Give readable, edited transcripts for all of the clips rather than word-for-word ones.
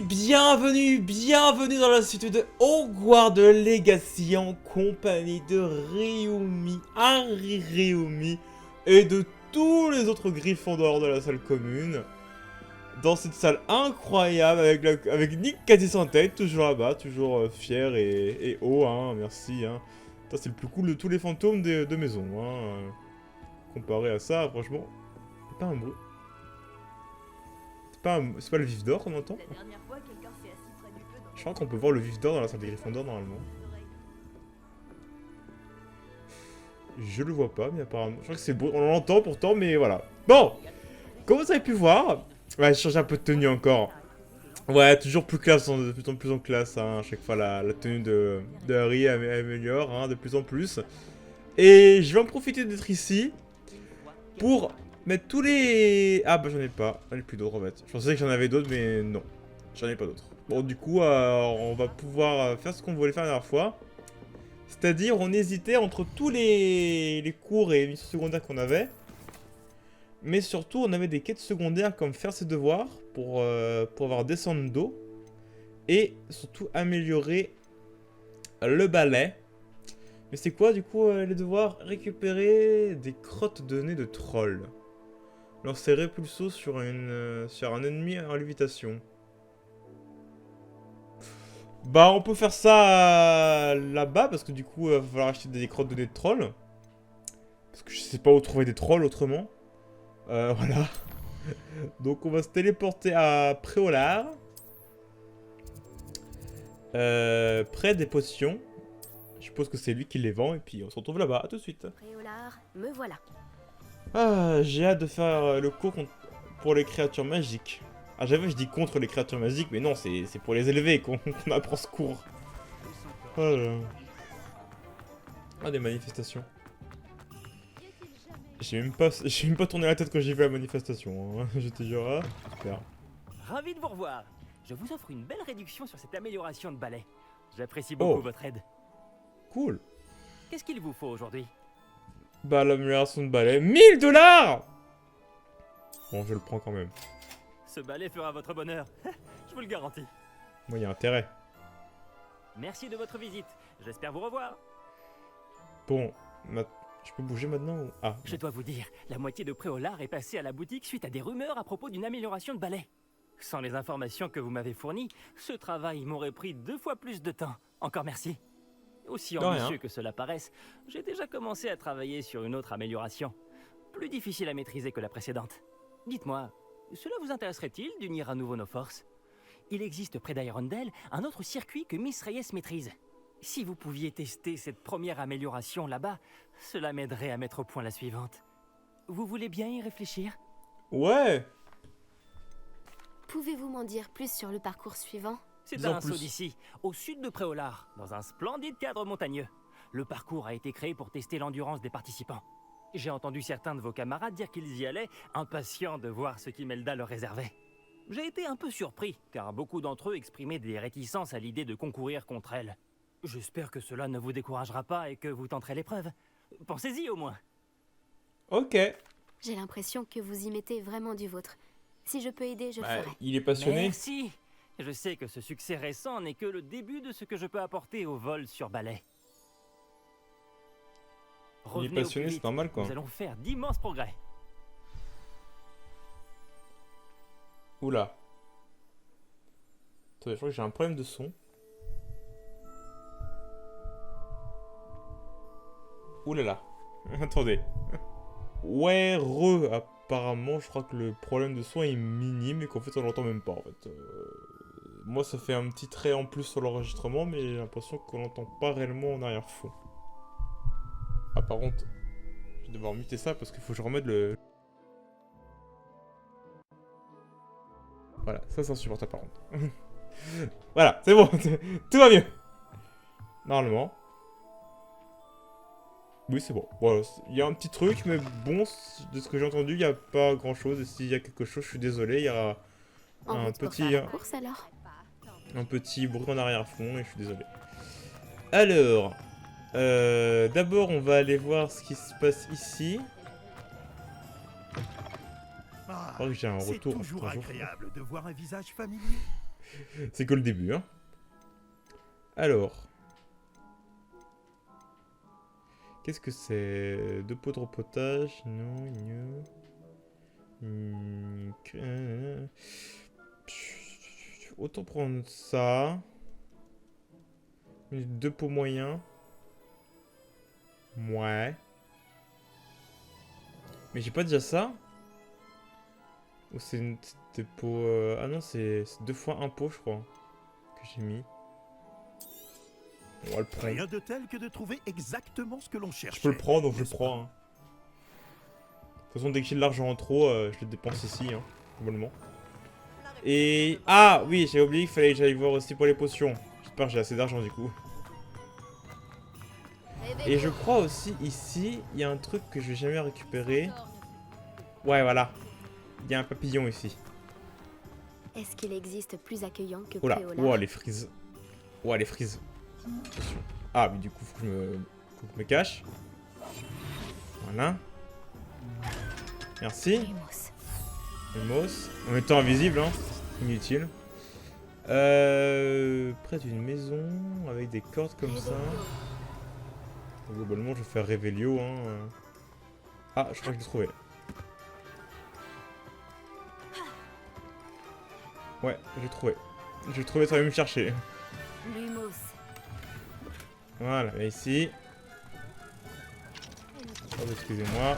bienvenue dans la suite de Hogwarts Legacy en compagnie de Réumi, Harry Réumi et de tous les autres Gryffondors de la salle commune. Dans cette salle incroyable avec Nick quasi sans tête, toujours là-bas, toujours fier et haut, hein, merci. Hein. C'est le plus cool de tous les fantômes de maison. Hein. Comparé à ça, franchement, c'est pas un bruit. C'est pas le vif d'or qu'on entend? Je crois qu'on peut voir le vif d'or dans la salle des Gryffondors normalement. Je le vois pas, mais apparemment. Je crois que c'est beau. On l'entend pourtant, mais voilà. Bon! Comme vous avez pu voir. Ouais, j'ai changé un peu de tenue encore. Ouais, toujours plus classe, de plus en plus en classe. Hein. À chaque fois, la tenue de Harry améliore hein, de plus en plus. Et je vais en profiter d'être ici pour mettre tous les... Ah bah j'en ai pas. J'en ai plus d'autres en fait. Je pensais que j'en avais d'autres, mais non. J'en ai pas d'autres. Bon, du coup, on va pouvoir faire ce qu'on voulait faire la dernière fois. C'est-à-dire, on hésitait entre tous les cours et missions secondaires qu'on avait. Mais surtout, on avait des quêtes secondaires comme faire ses devoirs pour avoir descendre d'eau. Et surtout, améliorer le balai. Mais c'est quoi, du coup, les devoirs? Récupérer des crottes de nez de troll. Lancer répulso sur un ennemi en lévitation. Bah on peut faire ça là-bas parce que du coup il va falloir acheter des crottes de nez de troll. Parce que je sais pas où trouver des trolls autrement. Voilà. Donc on va se téléporter à Préolard. Près des potions. Je suppose que c'est lui qui les vend et puis on se retrouve là-bas. À tout de suite. Préolard, me voilà. Ah, j'ai hâte de faire le cours pour les créatures magiques. Ah j'avais je dis contre les créatures magiques, mais non, c'est pour les élever qu'on apprend ce cours. Oh là là. Ah, des manifestations. J'ai même pas tourné la tête quand j'ai vu la manifestation, hein. Je te jure. Ah, super. Ravi de vous revoir. Je vous offre une belle réduction sur cette amélioration de balai. J'apprécie beaucoup votre aide. Cool. Qu'est-ce qu'il vous faut aujourd'hui? Bah l'amélioration de balai. 1000 $. Bon, je le prends quand même. Ce balai fera votre bonheur. Je vous le garantis. Moi, il y a intérêt. Merci de votre visite. J'espère vous revoir. Bon, je peux bouger maintenant ou... Ah. Je dois vous dire, la moitié de Préolard est passée à la boutique suite à des rumeurs à propos d'une amélioration de balai. Sans les informations que vous m'avez fournies, ce travail m'aurait pris 2 fois plus de temps. Encore merci. Aussi ambitieux que cela paraisse, j'ai déjà commencé à travailler sur une autre amélioration. Plus difficile à maîtriser que la précédente. Dites-moi, cela vous intéresserait-il d'unir à nouveau nos forces? Il existe près d'Irondale un autre circuit que Miss Reyes maîtrise. Si vous pouviez tester cette première amélioration là-bas, cela m'aiderait à mettre au point la suivante. Vous voulez bien y réfléchir? Ouais. Pouvez-vous m'en dire plus sur le parcours suivant? C'est à un saut d'ici, au sud de Préolard, dans un splendide cadre montagneux. Le parcours a été créé pour tester l'endurance des participants. J'ai entendu certains de vos camarades dire qu'ils y allaient, impatients de voir ce qu'Imelda leur réservait. J'ai été un peu surpris, car beaucoup d'entre eux exprimaient des réticences à l'idée de concourir contre elle. J'espère que cela ne vous découragera pas et que vous tenterez l'épreuve. Pensez-y au moins. Ok. J'ai l'impression que vous y mettez vraiment du vôtre. Si je peux aider, je le ferai. Il est passionné. Merci. Je sais que ce succès récent n'est que le début de ce que je peux apporter au vol sur balai. Il est passionné, c'est normal quoi. Nous allons faire d'immenses progrès. Oula. Attendez, je crois que j'ai un problème de son. Oulala. Attendez. Ouais, apparemment, je crois que le problème de son est minime et qu'en fait, on l'entend même pas en fait. Moi, ça fait un petit trait en plus sur l'enregistrement, mais j'ai l'impression qu'on l'entend pas réellement en arrière-fond. Ah, par contre, je vais devoir muter ça parce qu'il faut que je remette le... Voilà, ça c'est insupportable par contre. Voilà, c'est bon, tout va mieux. Normalement. Oui, c'est bon. Voilà, il y a un petit truc, mais bon, de ce que j'ai entendu, il n'y a pas grand chose. Et s'il y a quelque chose, je suis désolé, il y aura un petit bruit en arrière-fond et je suis désolé. Alors, d'abord, on va aller voir ce qui se passe ici. Je crois que j'ai un retour. C'est toujours agréable de voir un visage familier. C'est que le début, hein. Alors. Qu'est-ce que c'est? 2 pots de repotage? Non, non. Autant prendre ça. 2 pots moyens. Ouais. Mais j'ai pas déjà ça? Ou c'est des pots... Ah non, c'est 2 fois 1 pot, je crois. Que j'ai mis. On va le prendre. Rien de tel que de trouver exactement ce que l'on cherche. Je peux le prendre, donc je le prends. Hein. De toute façon, dès que j'ai de l'argent en trop, je le dépense ici, hein, normalement. Et... Ah, oui, j'ai oublié qu'il fallait que j'aille voir aussi pour les potions. J'espère que j'ai assez d'argent, du coup. Et je crois aussi, ici, il y a un truc que je vais jamais récupérer. Ouais, voilà. Il y a un papillon ici. Est-ce qu'il existe plus accueillant que Oula, Préolard? oh, les frises. Ouais, les frises. Attention. Ah, mais du coup, faut que je me cache. Voilà. Merci. Lumos. Lumos. En étant invisible, hein. Inutile. Près d'une maison avec des cordes comme ça. Globalement, je vais faire Revelio, hein. Ah, je crois que je l'ai trouvé. Ouais, j'ai trouvé. J'ai trouvé, ça va me chercher. Lumos. Voilà, et ici. Oh, excusez-moi.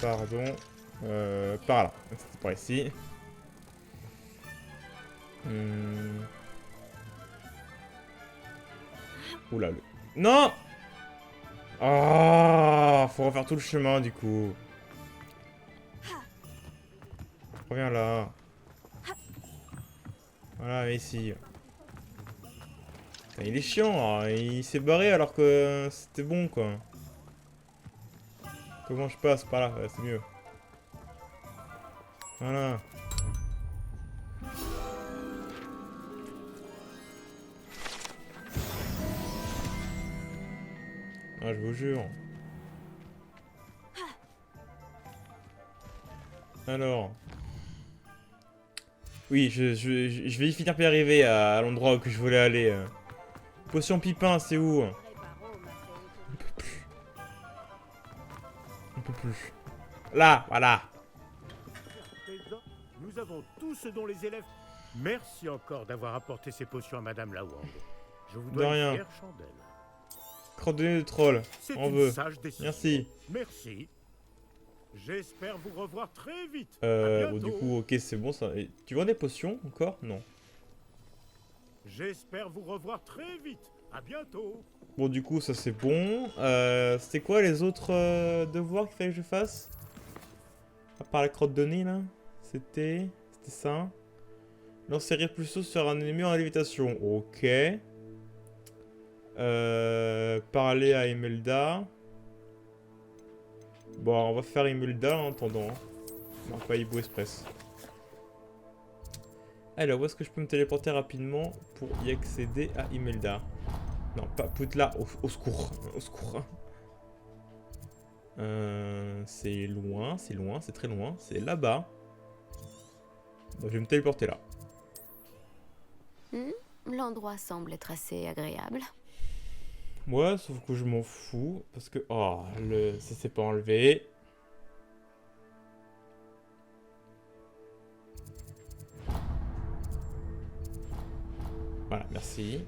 Pardon. Par là. C'était par ici. Oula, le... Non! Ah, faut refaire tout le chemin, du coup. Reviens là. Voilà, ici. Putain, il est chiant, hein. Il s'est barré alors que c'était bon, quoi. Comment je passe par là? Ouais, c'est mieux. Voilà. Ah, je vous jure. Alors. Oui, je vais finir par y arriver à l'endroit où je voulais aller. Potion pipin, c'est où? On peut plus. On peut plus. Là, voilà. Nous avons tout ce dont les élèves... Merci encore d'avoir apporté ces potions à Madame Lawang. Je vous De dois rien. une fière chandelle. Crotte de nez de troll. C'est On une veut. sage décision. Merci. Merci. J'espère vous revoir très vite. À Bon, bientôt. du coup, ok, c'est bon ça. Et tu vends des potions encore? Non. J'espère vous revoir très vite. À bientôt. Bon, du coup, ça c'est bon. C'était quoi les autres devoirs qu'il fallait que je fasse? À part la crotte de nez là? C'était ça. Lancer rire plus tôt sur un ennemi en lévitation. Ok. Parler à Imelda. Bon, on va faire Imelda en attendant. Non, pas Ibo Express. Alors, où est-ce que je peux me téléporter rapidement pour y accéder à Imelda? Non, pas Poutla, au secours. Au secours. C'est loin, c'est très loin. C'est là-bas. Donc, je vais me téléporter là. L'endroit semble être assez agréable. Ouais, sauf que je m'en fous. Parce que... Oh, ça s'est pas enlevé. Voilà, merci.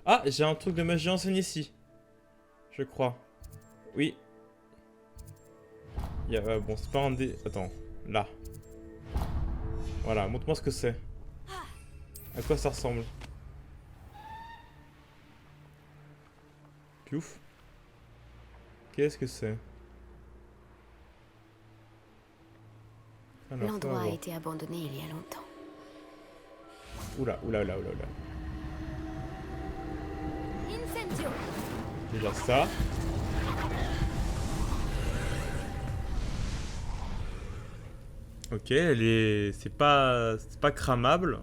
Ah, j'ai un truc de magie ancienne ici. Je crois. Oui. Il y a, bon, c'est pas un dé... Attends, là. Voilà, montre-moi ce que c'est. À quoi ça ressemble? Piouf. Qu'est-ce que c'est? Alors, faut L'endroit a avoir. été abandonné il y a longtemps. Oula, oula, oula, oula, oula. Incendio. Déjà ça. Ok, elle est... C'est pas cramable.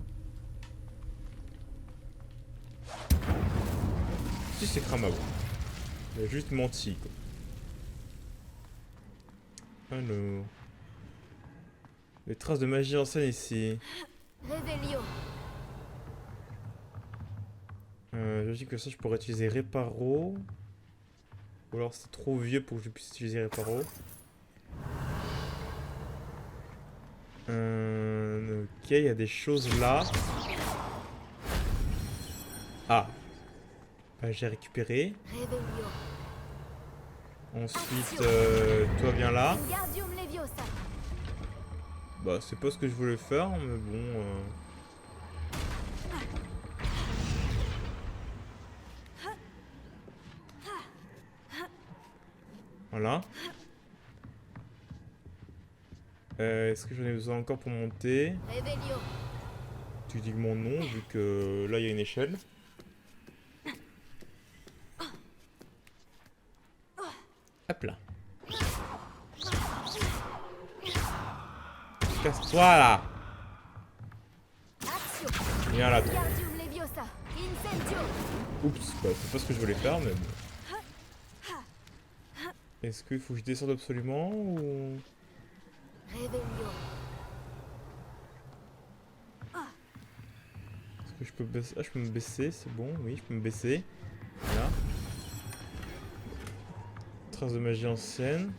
Si, c'est cramable. Il a juste menti, quoi. Alors... Les traces de magie ancienne ici. Revelio. Je dis que ça, je pourrais utiliser Réparo. Ou alors c'est trop vieux pour que je puisse utiliser Réparo. Ok, il y a des choses là. Ah. Bah, j'ai récupéré. Revelio. Ensuite, toi viens là. Wingardium Leviosa. Bah, c'est pas ce que je voulais faire, mais bon. Voilà. Est-ce que j'en ai besoin encore pour monter? Revelio. Tu dis mon nom, vu que là il y a une échelle. Hop là. Casse-toi là. Accio. Viens là, toi. Wingardium Leviosa. Incendio. Oups, bah, c'est pas ce que je voulais faire, mais bon. Est-ce qu'il faut que je descende absolument ou... Revelio. Est-ce que je peux baisser? Ah, je peux me baisser, c'est bon, oui, je peux me baisser. Voilà. Trace de magie ancienne.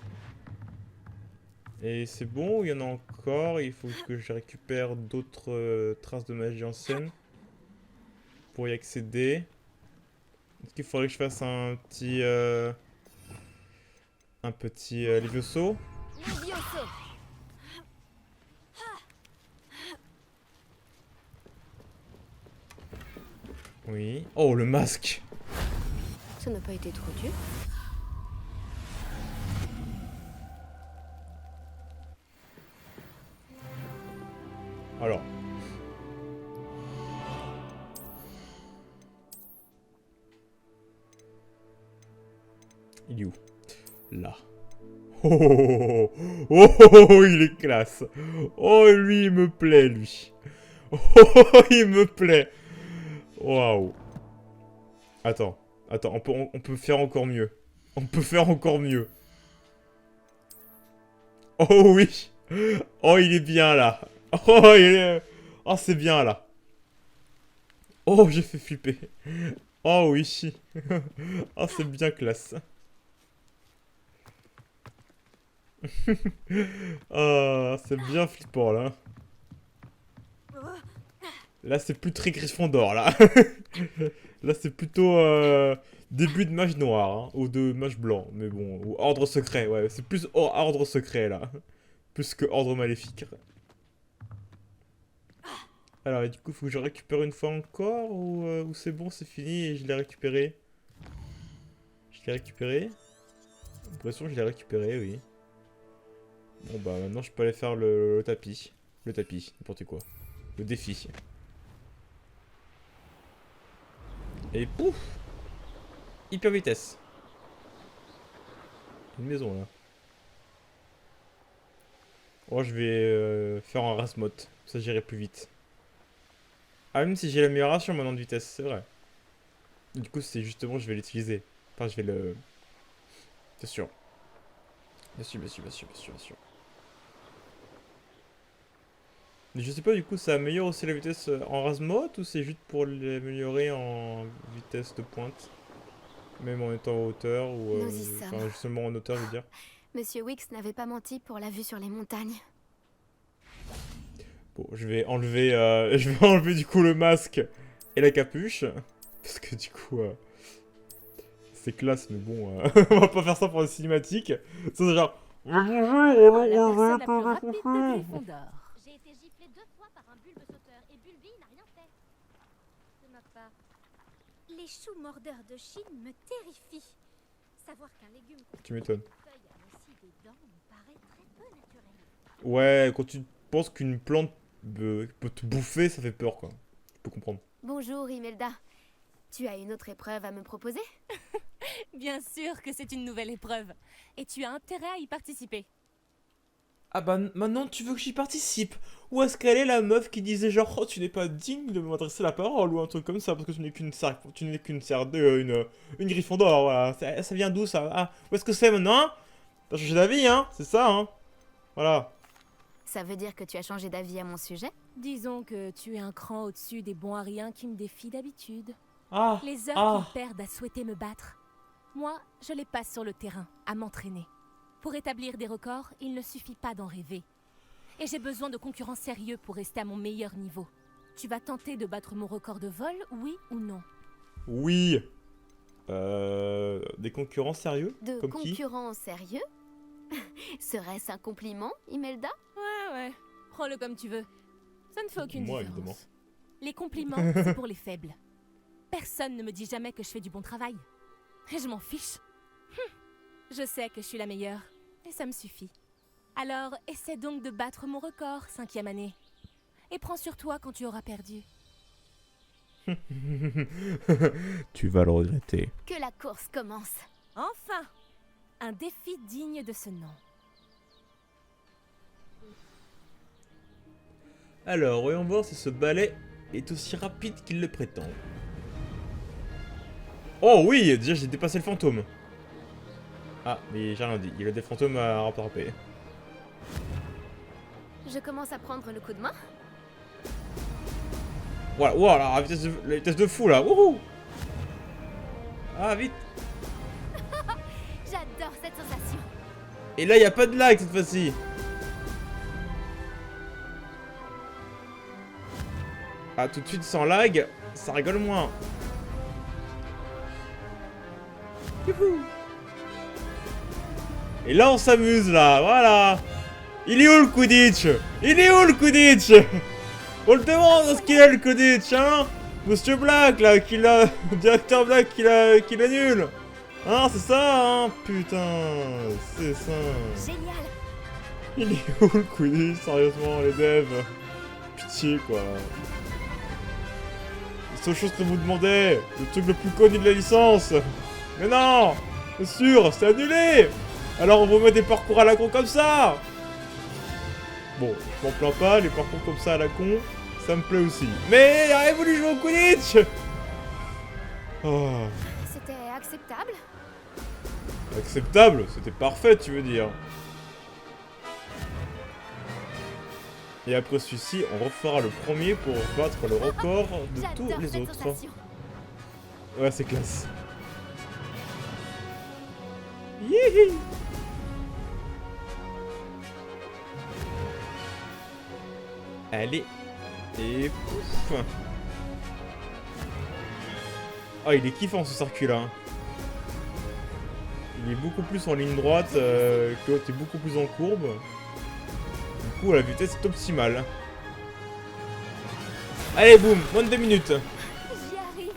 Et c'est bon ou il y en a encore? Il faut que je récupère d'autres traces de magie ancienne pour y accéder. Est-ce qu'il faudrait que je fasse un petit Levioso? Levioso. Oui. Oh, le masque! Ça n'a pas été trop dur. Alors. Il est où? Là. Oh, oh, oh, oh, oh, oh, il est classe. Oh, lui, il me plaît, lui. Oh, oh, oh, il me plaît. Waouh. Attends, on peut faire encore mieux. On peut faire encore mieux. Oh oui. Oh, il est bien là. Oh, il est... Oh, c'est bien là. Oh, j'ai fait flipper. Oh oui. Oh, c'est bien classe. Oh, c'est bien flippant là. Là, c'est plus très Gryffondor là. Là, c'est plutôt début de mage noir hein, ou de mage blanc. Mais bon, ou ordre secret, ouais. C'est plus ordre secret là. Plus que ordre maléfique. Alors, et du coup, faut que je récupère une fois encore ou c'est bon, c'est fini et je l'ai récupéré. Je l'ai récupéré. J'ai l'impression que je l'ai récupéré, oui. Bon bah maintenant je peux aller faire le tapis. Le tapis, n'importe quoi. Le défi. Et pouf! Hyper vitesse. Une maison là. Oh, je vais faire un Rasmoth. Ça j'irai plus vite. Ah, même si j'ai l'amélioration maintenant de vitesse, c'est vrai. Du coup, c'est justement, je vais l'utiliser. Enfin, je vais le... C'est sûr. Bien sûr, bien sûr, bien sûr, bien sûr, bien sûr. Mais je sais pas, du coup, ça améliore aussi la vitesse en Rasmoth ou c'est juste pour l'améliorer en vitesse de pointe? Même en étant en hauteur ou... Nous y sommes. Enfin, seulement en hauteur, je veux dire. Monsieur Wix n'avait pas menti pour la vue sur les montagnes. Bon, je vais enlever, je vais enlever du coup le masque et la capuche. Parce que du coup, c'est classe, mais bon, on va pas faire ça pour une cinématique. Ça, c'est genre... La personne la plus rapide de Gryffondor. J'ai été giflé 2 fois par un bulbe sauteur et Bulby n'a rien fait. De ma part. Les choux mordeurs de Chine me terrifient. Savoir qu'un légume Tu m'étonnes. feuille a aussi des dents me paraît très peu naturel. Ouais, quand tu penses qu'une plante peut te bouffer, ça fait peur, quoi. Je peux comprendre. Bonjour Imelda. Tu as une autre épreuve à me proposer? Bien sûr que c'est une nouvelle épreuve. Et tu as intérêt à y participer. Ah bah maintenant tu veux que j'y participe? Où est-ce qu'elle est la meuf qui disait genre oh tu n'es pas digne de m'adresser la parole ou un truc comme ça parce que tu n'es une Gryffondor, voilà. Ça vient d'où ça? Ah, où est-ce que c'est maintenant? T'as changé d'avis hein? C'est ça hein? Voilà. Ça veut dire que tu as changé d'avis à mon sujet? Disons que tu es un cran au-dessus des bons à rien qui me défient d'habitude. Ah. Les heures Ah. qu'ils perdent à souhaiter me battre, moi, je les passe sur le terrain, à m'entraîner. Pour établir des records, il ne suffit pas d'en rêver. Et j'ai besoin de concurrents sérieux pour rester à mon meilleur niveau. Tu vas tenter de battre mon record de vol, oui ou non? Oui. Des concurrents sérieux? De Comme qui? concurrents sérieux? Serait-ce un compliment, Imelda? Ouais, prends-le comme tu veux. Ça ne fait aucune Moi, différence. évidemment. Les compliments, c'est pour les faibles. Personne ne me dit jamais que je fais du bon travail. Et je m'en fiche. Je sais que je suis la meilleure, et ça me suffit. Alors, essaie donc de battre mon record, 5e année. Et prends sur toi quand tu auras perdu. Tu vas le regretter. Que la course commence. Enfin! Un défi digne de ce nom. Alors, voyons voir si ce balai est aussi rapide qu'il le prétend. Oh oui, déjà j'ai dépassé le fantôme. Ah, mais j'ai rien dit, il y a des fantômes à rattraper. Je commence à prendre le coup de main. Voilà, voilà, la vitesse de fou là, wouhou. Ah, vite. J'adore cette sensation. Et là, il n'y a pas de lag cette fois-ci. Ah, tout de suite sans lag, ça rigole moins. Youhou. Et là, on s'amuse là, voilà. Il est où le Quidditch? Il est où le Quidditch? On le demande ce qu'il a le Quidditch, hein? Monsieur Black là, directeur Black qui l'annule. Hein, c'est ça, hein? Putain, c'est ça. Génial! Il est où le Quidditch, sérieusement, les devs? Pitié, quoi. La seule chose que vous demandez, le truc le plus connu de la licence. Mais non! C'est sûr, c'est annulé! Alors on vous met des parcours à la con comme ça! Bon, je m'en plains pas, les parcours comme ça à la con, ça me plaît aussi. Mais avez voulu jouer au Quidditch? Oh. C'était acceptable? Acceptable, c'était parfait, tu veux dire. Et après celui-ci, on refera le premier pour battre le record de tous J'adore les cette autres. sensation. Ouais, c'est classe. Yihi. Allez. Et pouf. Oh, il est kiffant ce circuit-là. Il est beaucoup plus en ligne droite, que l'autre est beaucoup plus en courbe. Du coup, la vitesse est optimale. Allez, boum, moins de 2 minutes. J'y arrive.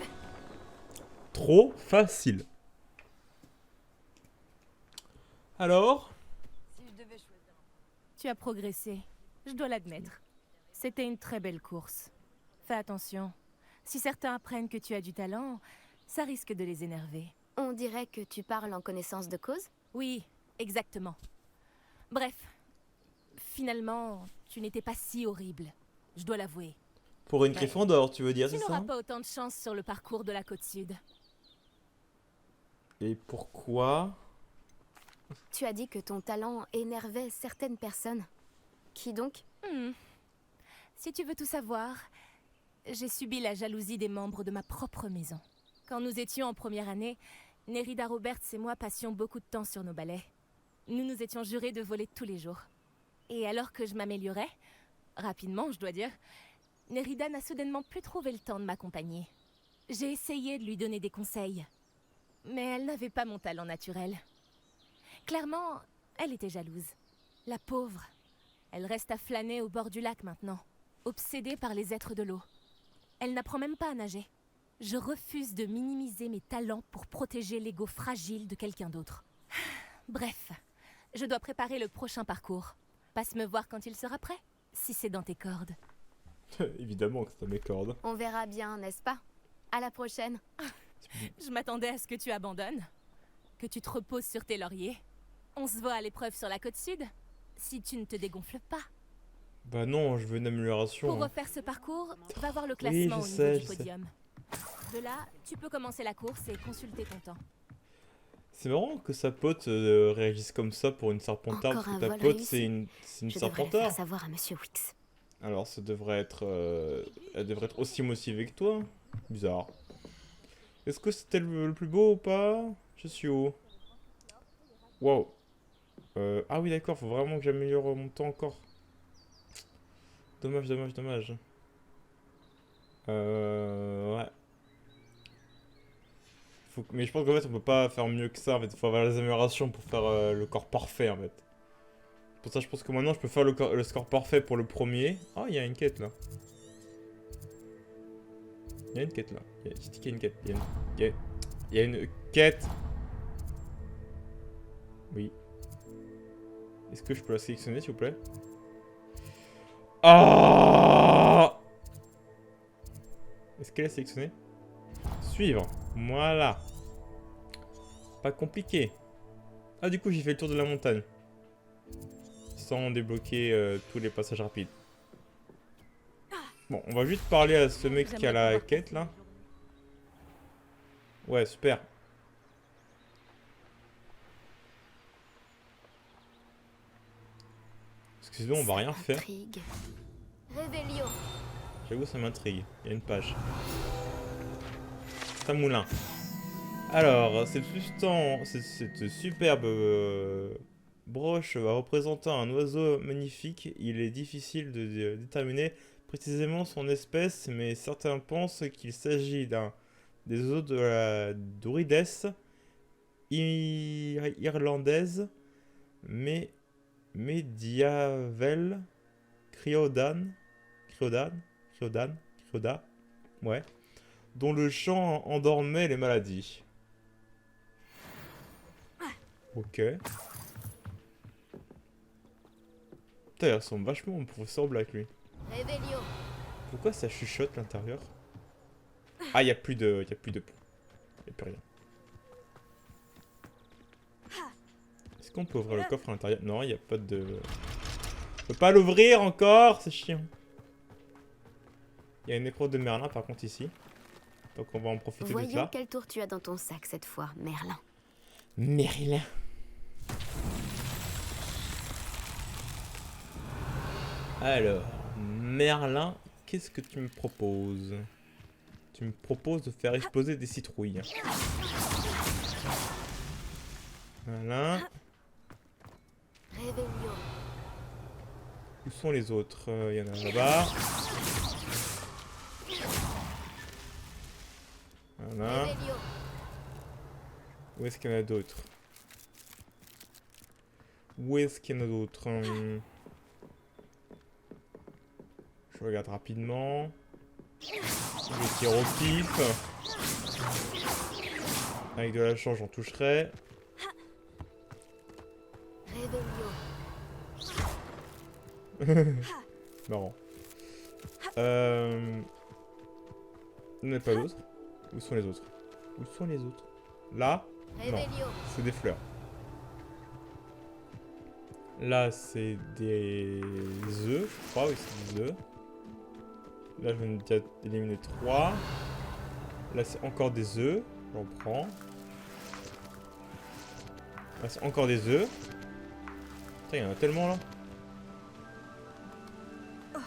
Trop facile. Alors? Tu as progressé, je dois l'admettre. C'était une très belle course. Fais attention. Si certains apprennent que tu as du talent, ça risque de les énerver. On dirait que tu parles en connaissance de cause? Oui, exactement. Bref, finalement, tu n'étais pas si horrible. Je dois l'avouer. Pour une Gryffondor, tu veux dire, Tu c'est n'auras ça? pas autant de chance sur le parcours de la côte sud. Et pourquoi? Tu as dit que ton talent énervait certaines personnes. Qui donc? Si tu veux tout savoir, j'ai subi la jalousie des membres de ma propre maison. Quand nous étions en première année, Nerida Roberts et moi passions beaucoup de temps sur nos balais. Nous nous étions jurés de voler tous les jours. Et alors que je m'améliorais, rapidement je dois dire, Nerida n'a soudainement plus trouvé le temps de m'accompagner. J'ai essayé de lui donner des conseils, mais elle n'avait pas mon talent naturel. Clairement, elle était jalouse. La pauvre. Elle reste à flâner au bord du lac maintenant, obsédée par les êtres de l'eau. Elle n'apprend même pas à nager. Je refuse de minimiser mes talents pour protéger l'ego fragile de quelqu'un d'autre. Bref, je dois préparer le prochain parcours. Passe me voir quand il sera prêt, si c'est dans tes cordes. Évidemment que c'est à mes cordes. On verra bien, n'est-ce pas? À la prochaine. Je m'attendais à ce que tu abandonnes, que tu te reposes sur tes lauriers. On se voit à l'épreuve sur la côte sud, si tu ne te dégonfles pas. Bah non, je veux une amélioration. Pour refaire ce parcours, va voir le Oui, classement je au niveau sais, du je sais. podium. De là, tu peux commencer la course et consulter ton temps. C'est marrant que sa pote réagisse comme ça pour une Serpentard, Encore parce un que ta vol pote réussi. c'est une Je devrais le Serpentard. faire savoir à Monsieur Wicks. Alors ça devrait être... elle devrait être aussi motivée que toi. Bizarre. Est-ce que c'était le plus beau ou pas? Je suis où? Wow. Ah oui, d'accord, faut vraiment que j'améliore mon temps encore. Dommage, dommage, dommage. Ouais. Mais je pense qu'en fait, on peut pas faire mieux que ça. En fait, il faut avoir les améliorations pour faire le corps parfait, en fait. Pour ça, je pense que maintenant, je peux faire le score parfait pour le premier. Ah, il y a une quête, là. Il y a une quête, là. J'ai dit qu'il y a une quête. Il y a une quête. Oui. Est-ce que je peux la sélectionner, s'il vous plaît? Ah! Est-ce qu'elle est sélectionnée? Suivre. Voilà. Pas compliqué. Ah, du coup, j'ai fait le tour de la montagne. Sans débloquer tous les passages rapides. Bon, on va juste parler à ce mec qui a la quête, là. Ouais, super. Parce que sinon, on va rien faire. Intrigue. Révélio. J'avoue, ça m'intrigue. Il y a une page. C'est un moulin. Alors, cette superbe broche va représenter un oiseau magnifique. Il est difficile de déterminer précisément son espèce, mais certains pensent qu'il s'agit des oiseaux de la Dorides irlandaise, mais Mediavel Crioda, ouais, dont le chant endormait les maladies. Ok. Putain, il ressemble vachement au professeur Black, lui. Révélio. Pourquoi ça chuchote l'intérieur? Ah, il y a plus de pont. Il y a plus rien. Est-ce qu'on peut ouvrir le coffre à l'intérieur? Non, il n'y a pas de... Je peux pas l'ouvrir encore, c'est chiant. Il y a une épreuve de Merlin par contre ici. Donc on va en profiter de Voyons ça. quel tour tu as dans ton sac cette fois, Merlin. Merlin. Alors, Merlin, qu'est-ce que tu me proposes? Tu me proposes de faire exploser des citrouilles. Voilà. Révélio. Où sont les autres? Il y en a là-bas. Voilà. Révélio. Où est-ce qu'il y en a d'autres? Où est-ce qu'il y en a d'autres? Je regarde rapidement. Je tire au pif. Avec de la chance, j'en toucherai. Révélio. Marrant. Il n'y en a pas d'autres. Où sont les autres? Où sont les autres? Là? Non, Révélio. c'est des fleurs. Là, c'est des œufs, je crois. Oui, c'est des œufs. Là, je viens déjà d'éliminer 3. Là, c'est encore des œufs. J'en prends. Là, c'est encore des œufs. Putain, il y en a tellement là.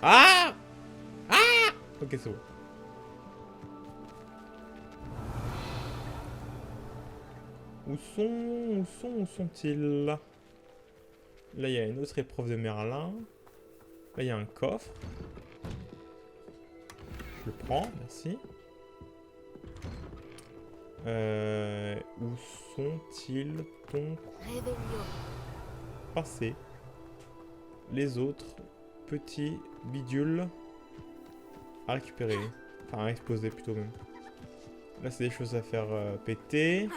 Ah! Ah! Ok, c'est bon. Où sont-ils? Là, il y a une autre épreuve de Merlin. Là, il y a un coffre. Je le prends, merci. Où sont-ils donc Révélio. passés? Les autres petits bidules à récupérer. Enfin, à exploser plutôt même. Là, c'est des choses à faire péter.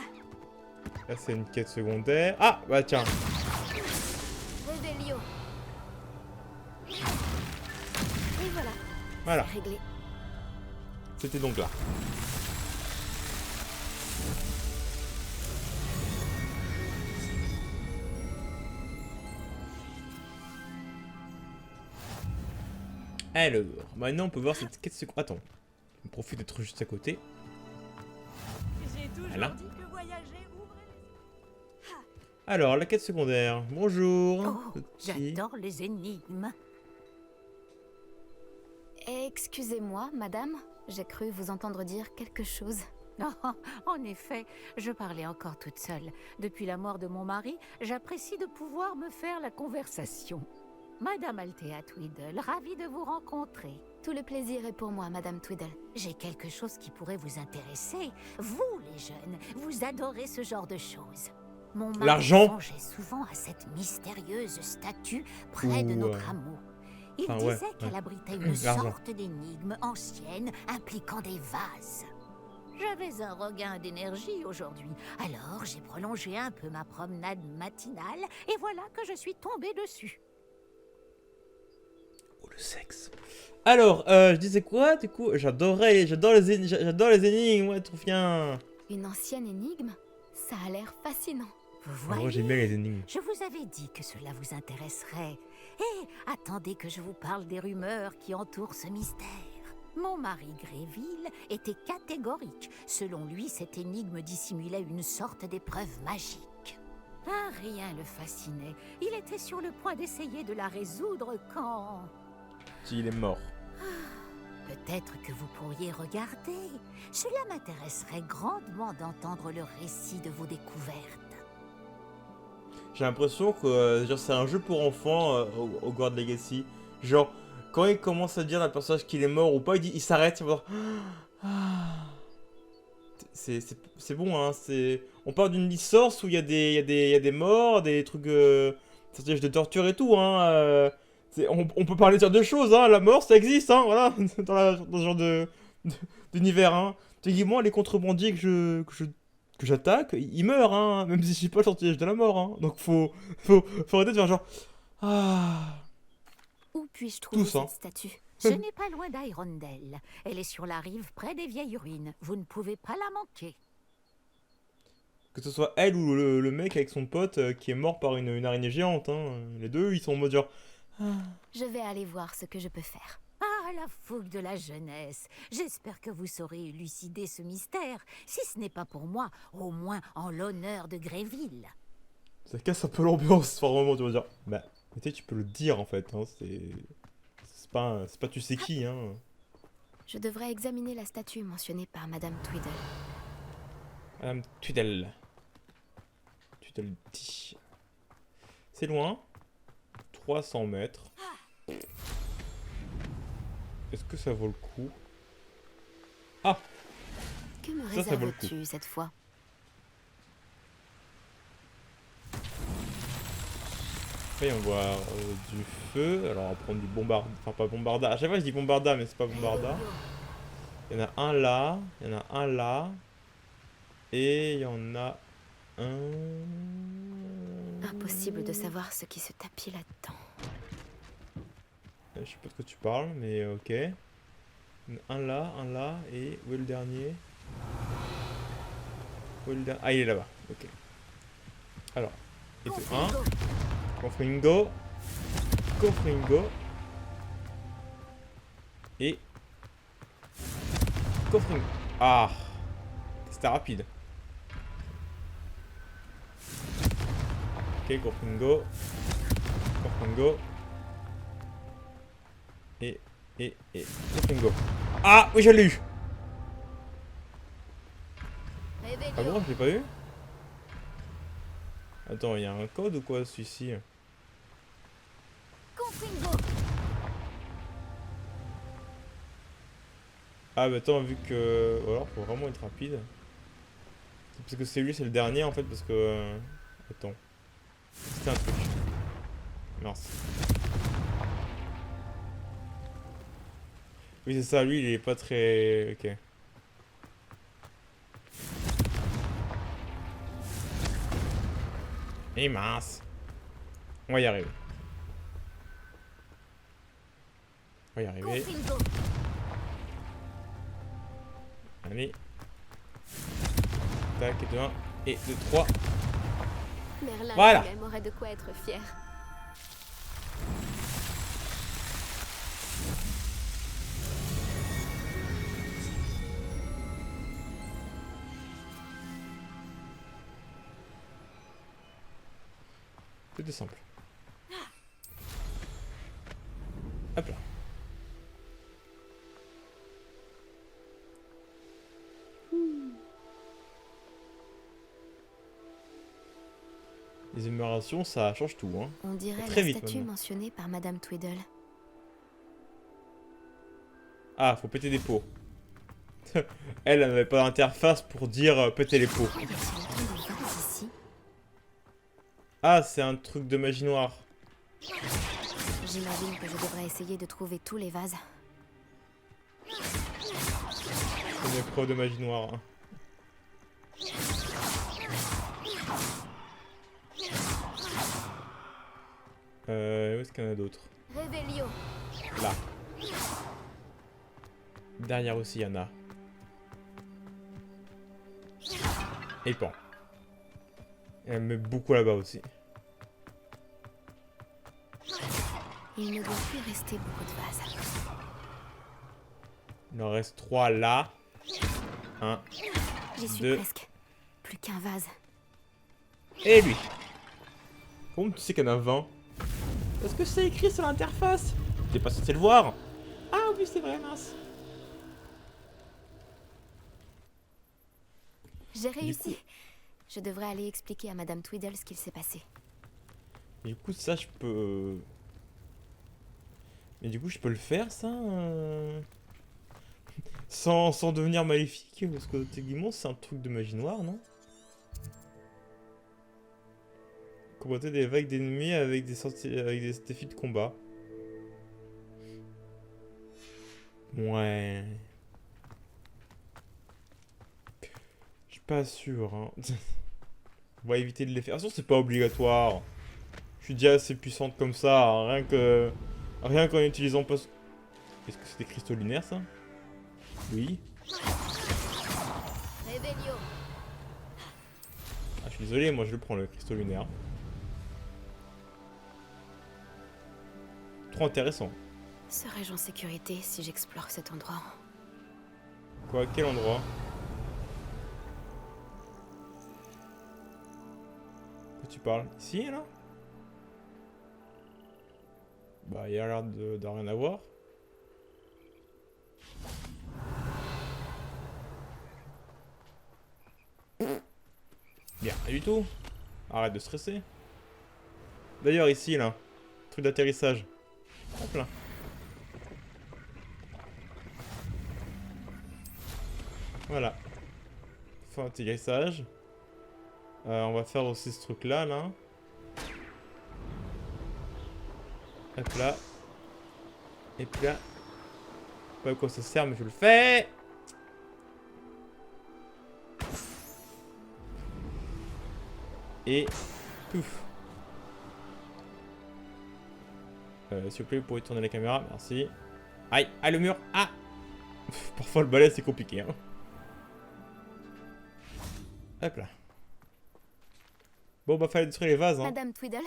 Là, c'est une quête secondaire. Ah, bah tiens. Révélio. Et voilà. Voilà, C'est réglé. c'était donc là. Alors, maintenant on peut voir cette quête secondaire. Attends, on profite d'être juste à côté. J'ai toujours Voilà. dit que voyager ouvrait les... Alors, la quête secondaire. Bonjour. Oh, petit. j'adore les énigmes. Excusez-moi, madame. J'ai cru vous entendre dire quelque chose. Oh, en effet, je parlais encore toute seule. Depuis la mort de mon mari, j'apprécie de pouvoir me faire la conversation. Madame Althea Tweedle, ravie de vous rencontrer. Tout le plaisir est pour moi, Madame Tweedle. J'ai quelque chose qui pourrait vous intéresser. Vous, les jeunes, vous adorez ce genre de choses. Mon mari L'argent. songeait souvent à cette mystérieuse statue près de notre hameau. Il disait qu'elle abritait une sorte d'énigme ancienne impliquant des vases. J'avais un regain d'énergie aujourd'hui, alors j'ai prolongé un peu ma promenade matinale et voilà que je suis tombée dessus. Oh, le sexe. Alors, je disais quoi du coup? J'adore les énigmes, ouais, trop bien. Une ancienne énigme? Ça a l'air fascinant. Vous Moi voyez, j'aime bien les énigmes. je vous avais dit que cela vous intéresserait. Et attendez que je vous parle des rumeurs qui entourent ce mystère. Mon mari Gréville était catégorique. Selon lui, cette énigme dissimulait une sorte d'épreuve magique. Ah, rien le fascinait. Il était sur le point d'essayer de la résoudre quand... Il est mort. Peut-être que vous pourriez regarder. Cela m'intéresserait grandement d'entendre le récit de vos découvertes. J'ai l'impression que genre, c'est un jeu pour enfants, Hogwarts Legacy. Genre, quand il commence à dire à un personnage qu'il est mort ou pas, il s'arrête, il va voir... Ah. C'est bon, hein. On parle d'une licence où il y a des morts, des trucs... stratégies de torture et tout, hein. On peut parler de choses, hein. La mort, ça existe, hein, voilà. Dans ce genre d'univers, hein. Techniquement, les contrebandiers que j'attaque, ils meurent, hein. Même si je suis pas le sortilège de la mort, hein. Donc faut arrêter de faire genre... Ah... Où puis-je trouver Tous, hein. cette statue? Ce n'est pas loin d'Irondale. Elle est sur la rive près des vieilles ruines. Vous ne pouvez pas la manquer. Que ce soit elle ou le mec avec son pote qui est mort par une araignée géante, hein. Les deux, ils sont en mode genre... Je vais aller voir ce que je peux faire. Ah, la fougue de la jeunesse. J'espère que vous saurez élucider ce mystère. Si ce n'est pas pour moi, au moins en l'honneur de Gréville. Ça casse un peu l'ambiance, par moment, tu vas dire... Bah, mais tu peux le dire, en fait, hein. C'est pas tu sais qui, hein. Je devrais examiner la statue mentionnée par Madame Tweedle. Madame Tweedle. Tweedledee. C'est loin. 300 mètres. Est-ce que ça vaut le coup? Ah! Que me Ça vaut le réserves-tu cette fois? Après, on va avoir du feu. Alors, on va prendre du bombard... Enfin, pas bombarda. À chaque fois, je dis bombarda, mais c'est pas bombarda. Il y en a un là. Il y en a un là. Et il y en a un... Impossible de savoir ce qui se tapit là-dedans. Je sais pas de quoi tu parles, mais ok. Il y en a un là, et où est le dernier? Où est le dernier? Ah, il est là-bas, ok. Alors, et tout, un. Confringo. Confringo. Et... Confringo. Ah! C'était rapide. Ok, Confringo. Confringo. Et Confringo. Ah! Oui, je l'ai eu! Ah bon, je l'ai pas eu? Attends, il y a un code ou quoi, celui-ci? Ah bah attends, vu que... Ou alors, faut vraiment être rapide. Parce que c'est lui, c'est le dernier, en fait, parce que... Attends. C'était un truc. Mince. Oui, c'est ça, lui, il est pas très... Ok. Et mince. On va y arriver. On va y arriver. Allez. Tac, et 2, 1, et 2, 3. Merlin Voilà. lui-même aurait de quoi être fier. C'était simple. Hop là. Les améliorations, ça change tout, hein. On dirait Très la vite, statue maintenant. mentionnée par Madame Tweedle. Ah, faut péter des pots. Elle n'avait pas d'interface pour dire péter les pots. Y a-t-il autant de vases ici? Ah, c'est un truc de magie noire. J'imagine que je devrais essayer de trouver tous les vases. C'est une épreuve de magie noire. Hein. Où est-ce qu'il y en a d'autres? Revelio. Là. Derrière aussi, il y en a. Et bon. Elle met beaucoup là-bas aussi. Il ne doit plus rester beaucoup de vases. Il en reste 3 là. 1. J'y suis Deux. presque. Plus qu'un vase. Et lui. Comment tu sais qu'il y en a 20? Parce que c'est écrit sur l'interface. T'es pas censé le voir. Ah oui, c'est vrai, mince. J'ai réussi. Je devrais aller expliquer à Madame Tweedle ce qu'il s'est passé. Du coup, ça, je peux... Mais du coup, je peux le faire, ça sans devenir maléfique. Parce que, techniquement, c'est un truc de magie noire, non? Combattre des vagues d'ennemis avec des défis de combat. Ouais. Je suis pas sûr, hein. On va éviter de les faire. De toute façon, c'est pas obligatoire. Je suis déjà assez puissante comme ça, hein, rien qu'en utilisant pas... Est-ce que c'est des cristaux lunaires, ça? Oui. Revelio. Ah, je suis désolé, moi je le prends, le cristaux lunaire. Trop intéressant. Serais-je en sécurité si j'explore cet endroit? Quoi, quel endroit? De quoi tu parles? Ici, là? Bah, il y a l'air de rien avoir. Bien, rien du tout. Arrête de stresser. D'ailleurs, ici, là, truc d'atterrissage. Hop là. Voilà. Fin d'atterrissage. On va faire aussi ce truc là, là. Hop là. Et puis là. Pas à quoi ça sert, mais je le fais. Et pouf. S'il vous plaît, vous pouvez tourner la caméra, merci. Aïe, ah le mur, ah. Parfois le balai c'est compliqué, hein. Hop là. Bon bah fallait détruire les vases, hein. Madame Tweedle,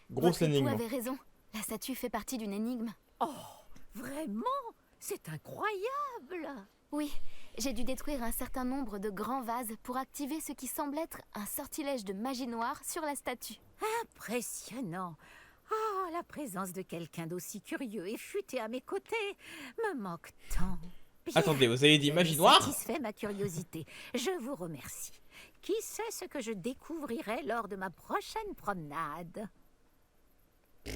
Grosse votre époux énigme. avait raison. La statue fait partie d'une énigme. Oh, vraiment? C'est incroyable! Oui, j'ai dû détruire un certain nombre de grands vases pour activer ce qui semble être un sortilège de magie noire sur la statue. Impressionnant! Ah, la présence de quelqu'un d'aussi curieux et futé à mes côtés me manque tant. Bien, Attendez, vous avez dit vous magie avez noire? satisfait ma curiosité. Je vous remercie. Qui sait ce que je découvrirai lors de ma prochaine promenade? Je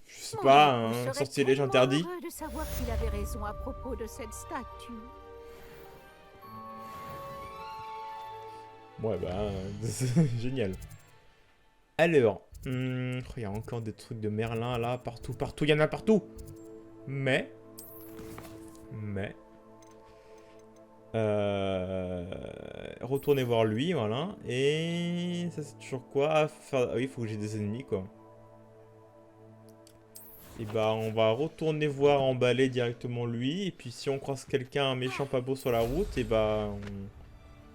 sais Mon pas, époux un serait sortilège tellement interdit. heureux de savoir qu'il avait raison à propos de cette statue. Ouais bah, génial. Alors, il y a encore des trucs de Merlin là, partout, il y en a partout. Mais, retournez voir lui, voilà. Et ça c'est toujours quoi? Ah, oui, il faut que j'ai des ennemis quoi. Et bah on va retourner voir emballer directement lui. Et puis si on croise quelqu'un, un méchant pas beau sur la route, et bah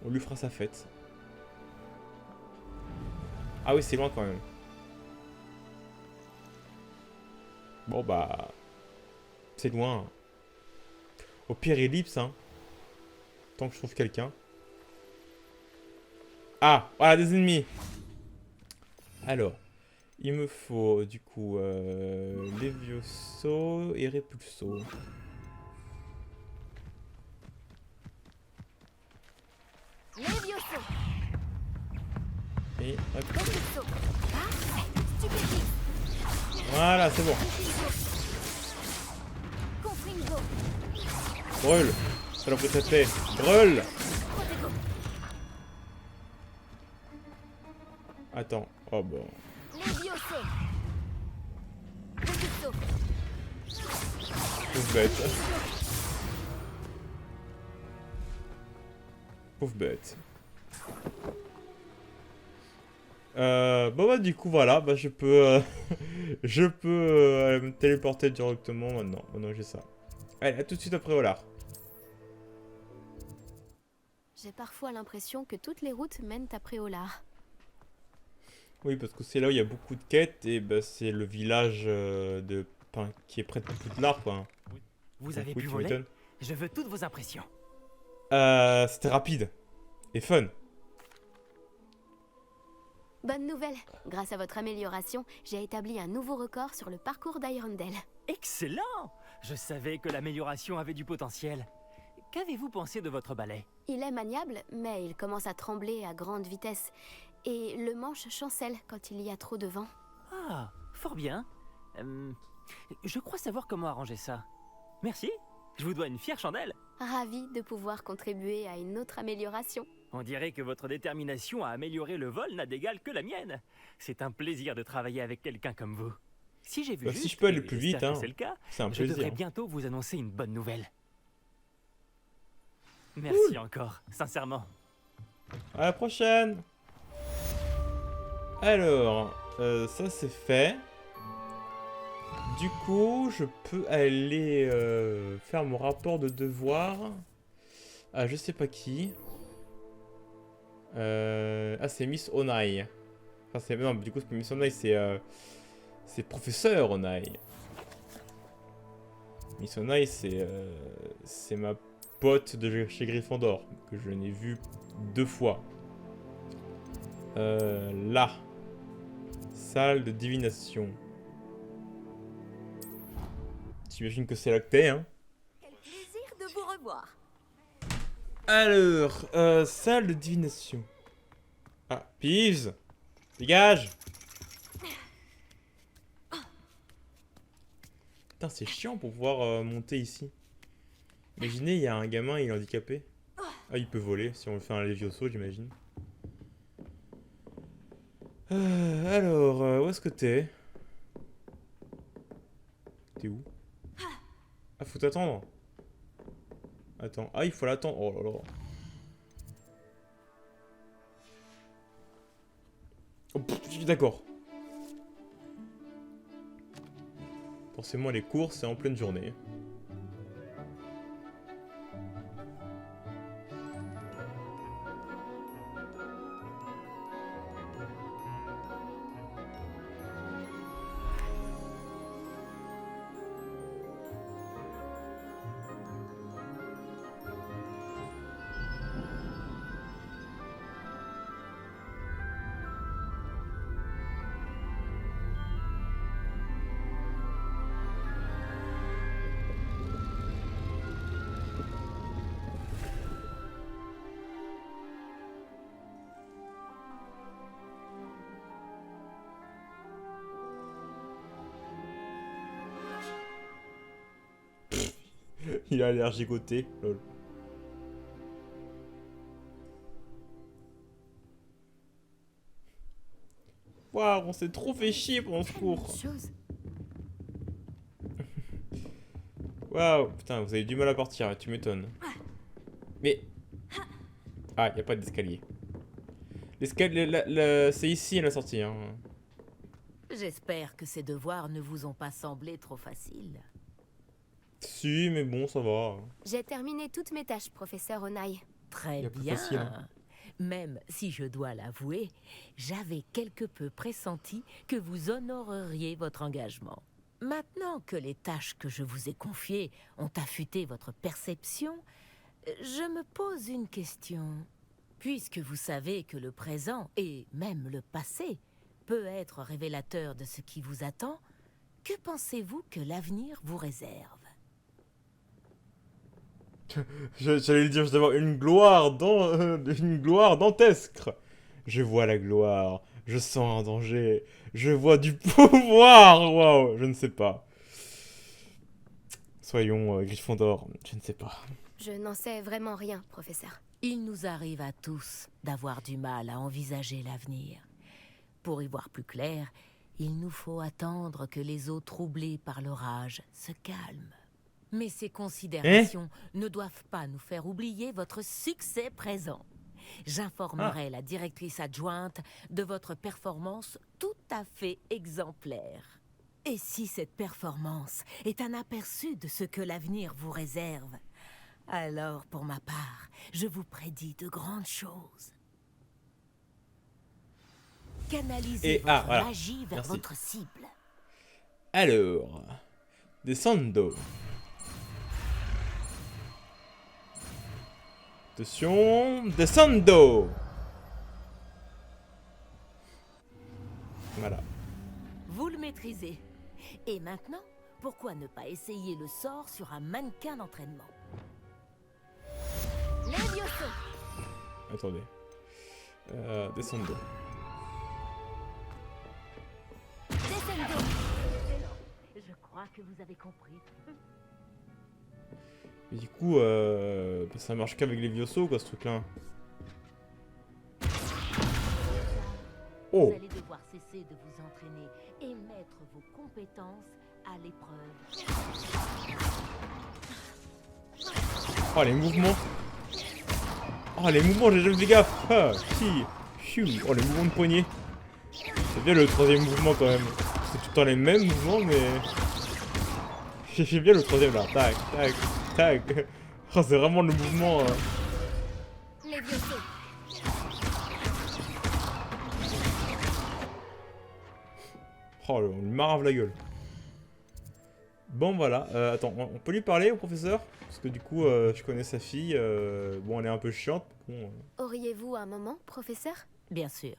on lui fera sa fête. Ah oui, c'est loin quand même. Bon bah... C'est loin. Au pire, ellipse, hein. Tant que je trouve quelqu'un. Ah, voilà des ennemis. Alors, il me faut du coup Levioso et Repulso. Levioso. Et hop. Propulso. Parfait. Stupéfique. Voilà, c'est bon. Confringo. Brûle. Saloperie de tête. Brûle. Protego. Attends. Oh bon. Levioso. Repulso. Pauvre bête. Pauvre bête. Bon bah du coup voilà, bah je peux je peux me téléporter directement maintenant. Maintenant j'ai ça. Allez, à tout de suite après Olar. J'ai parfois l'impression que toutes les routes mènent à Préolard. Oui, parce que c'est là où il y a beaucoup de quêtes et bah c'est le village enfin, qui est près de Poudlard quoi. Vous Donc avez oui, pu tu voler? m'étonnes. Je veux toutes vos impressions. C'était rapide et fun. Bonne nouvelle. Grâce à votre amélioration, j'ai établi un nouveau record sur le parcours d'Hyrule. Excellent! Je savais que l'amélioration avait du potentiel. Qu'avez-vous pensé de votre balai? Il est maniable, mais il commence à trembler à grande vitesse. Et le manche chancelle quand il y a trop de vent. Ah, fort bien. Je crois savoir comment arranger ça. Merci, je vous dois une fière chandelle. Ravi de pouvoir contribuer à une autre amélioration. On dirait que votre détermination à améliorer le vol n'a d'égal que la mienne. C'est un plaisir de travailler avec quelqu'un comme vous. Si j'ai vu Bah, juste, si je peux aller et plus j'espère vite, que hein, c'est le cas, c'est un je devrais plaisir. bientôt vous annoncer une bonne nouvelle. Merci encore, sincèrement. À la prochaine. Alors, ça c'est fait. Du coup, je peux aller faire mon rapport de devoir à je sais pas qui. Ah, c'est Miss Onai. Enfin, c'est non, du coup, c'est pas Miss Onai, c'est Professeur Onai. Miss Onai, c'est ma pote de chez Gryffondor que je n'ai vue 2 fois. Là, salle de divination. J'imagine que c'est là que t'es, hein. Quel plaisir de vous revoir. Alors, salle de divination. Ah, Peeves, dégage. Putain, c'est chiant pour pouvoir monter ici. Imaginez, il y a un gamin, il est handicapé. Ah, il peut voler si on le fait un Levioso, j'imagine. Alors, où est-ce que t'es? T'es où? Ah, faut t'attendre. Attends. Ah, il faut l'attendre. Oh là là. Oh, pff, je suis d'accord. Forcément, les courses, c'est en pleine journée. Il a l'air gigoté. Lol. Waouh, on s'est trop fait chier pendant ce cours. Chose. Waouh, putain, vous avez du mal à partir, tu m'étonnes. Mais... Ah, y a pas d'escalier. L'escalier, c'est ici la sortie, hein. J'espère que ces devoirs ne vous ont pas semblé trop faciles. Si, mais bon, ça va. J'ai terminé toutes mes tâches, professeur Onai. Très Y a plus bien. facile, hein. Même si je dois l'avouer, j'avais quelque peu pressenti que vous honoreriez votre engagement. Maintenant que les tâches que je vous ai confiées ont affûté votre perception, je me pose une question. Puisque vous savez que le présent, et même le passé, peut être révélateur de ce qui vous attend, que pensez-vous que l'avenir vous réserve ? J'allais le dire, je vais avoir une gloire dantesque. Je vois la gloire. Je sens un danger. Je vois du pouvoir. Waouh, je ne sais pas. Soyons Gryffondor, je ne sais pas. Je n'en sais vraiment rien, professeur. Il nous arrive à tous d'avoir du mal à envisager l'avenir. Pour y voir plus clair, il nous faut attendre que les eaux troublées par l'orage se calment. Mais ces considérations ne doivent pas nous faire oublier votre succès présent. J'informerai la directrice adjointe de votre performance tout à fait exemplaire. Et si cette performance est un aperçu de ce que l'avenir vous réserve, alors pour ma part, je vous prédis de grandes choses. Canalisez votre voilà. magie vers Merci. votre cible. Alors, descendo. Attention, descendo. Voilà. Vous le maîtrisez. Et maintenant, pourquoi ne pas essayer le sort sur un mannequin d'entraînement? Levioso. Attendez. Descendo. Descendo. Je crois que vous avez compris. Et du coup, ça marche qu'avec les Vioso, quoi, ce truc-là. Oh! Vous allez devoir cesser de vous entraîner et mettre vos compétences à l'épreuve. Oh, les mouvements! Oh, les mouvements, j'ai jamais fait gaffe! Ah, si! Chou. Oh, les mouvements de poignet! C'est bien le troisième mouvement, quand même. C'est tout le temps les mêmes mouvements, mais... J'ai bien le troisième, là. Tac, tac, tac! Oh, c'est vraiment le mouvement... Levioso. Oh, on lui marave la gueule. Bon, voilà. Attends, on peut lui parler au professeur? Parce que du coup, je connais sa fille. Bon, elle est un peu chiante. Bon, Auriez-vous un moment, professeur? Bien sûr.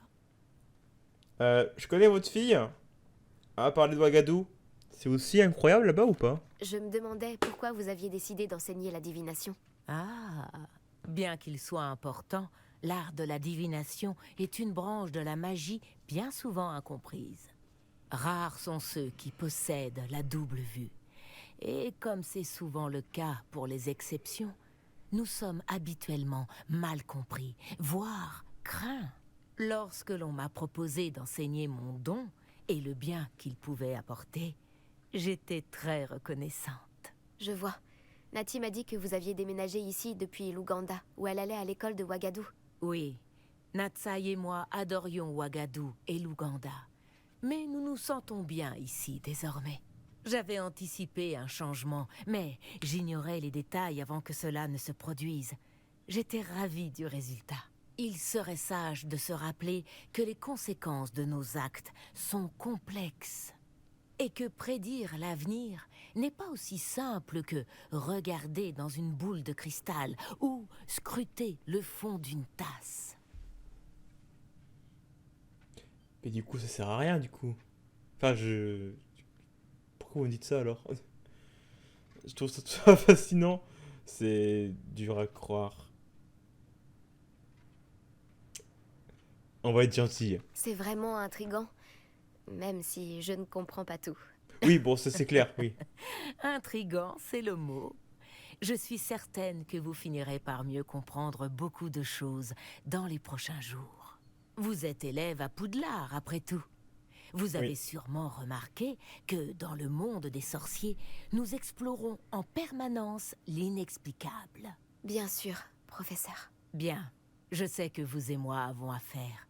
je connais votre fille. À parler de Ouagadou. C'est aussi incroyable là-bas ou pas? Je me demandais pourquoi vous aviez décidé d'enseigner la divination. Ah, bien qu'il soit important, l'art de la divination est une branche de la magie bien souvent incomprise. Rares sont ceux qui possèdent la double vue. Et comme c'est souvent le cas pour les exceptions, nous sommes habituellement mal compris, voire craints. Lorsque l'on m'a proposé d'enseigner mon don et le bien qu'il pouvait apporter, j'étais très reconnaissante. Je vois. Nati m'a dit que vous aviez déménagé ici depuis l'Ouganda, où elle allait à l'école de Ouagadou. Oui, Natsai et moi adorions Ouagadou et l'Ouganda. Mais nous nous sentons bien ici désormais. J'avais anticipé un changement, mais j'ignorais les détails avant que cela ne se produise. J'étais ravie du résultat. Il serait sage de se rappeler que les conséquences de nos actes sont complexes. Et que prédire l'avenir n'est pas aussi simple que regarder dans une boule de cristal ou scruter le fond d'une tasse. Mais du coup, ça sert à rien, du coup. Enfin, Pourquoi vous me dites ça, alors? Je trouve ça fascinant. C'est dur à croire. On va être gentil. C'est vraiment intriguant, même si je ne comprends pas tout. Oui, bon, ça c'est clair, oui. Intriguant, c'est le mot. Je suis certaine que vous finirez par mieux comprendre beaucoup de choses dans les prochains jours. Vous êtes élève à Poudlard, après tout. Vous avez sûrement remarqué que dans le monde des sorciers, nous explorons en permanence l'inexplicable. Bien sûr, professeur. Bien, je sais que vous et moi avons affaire.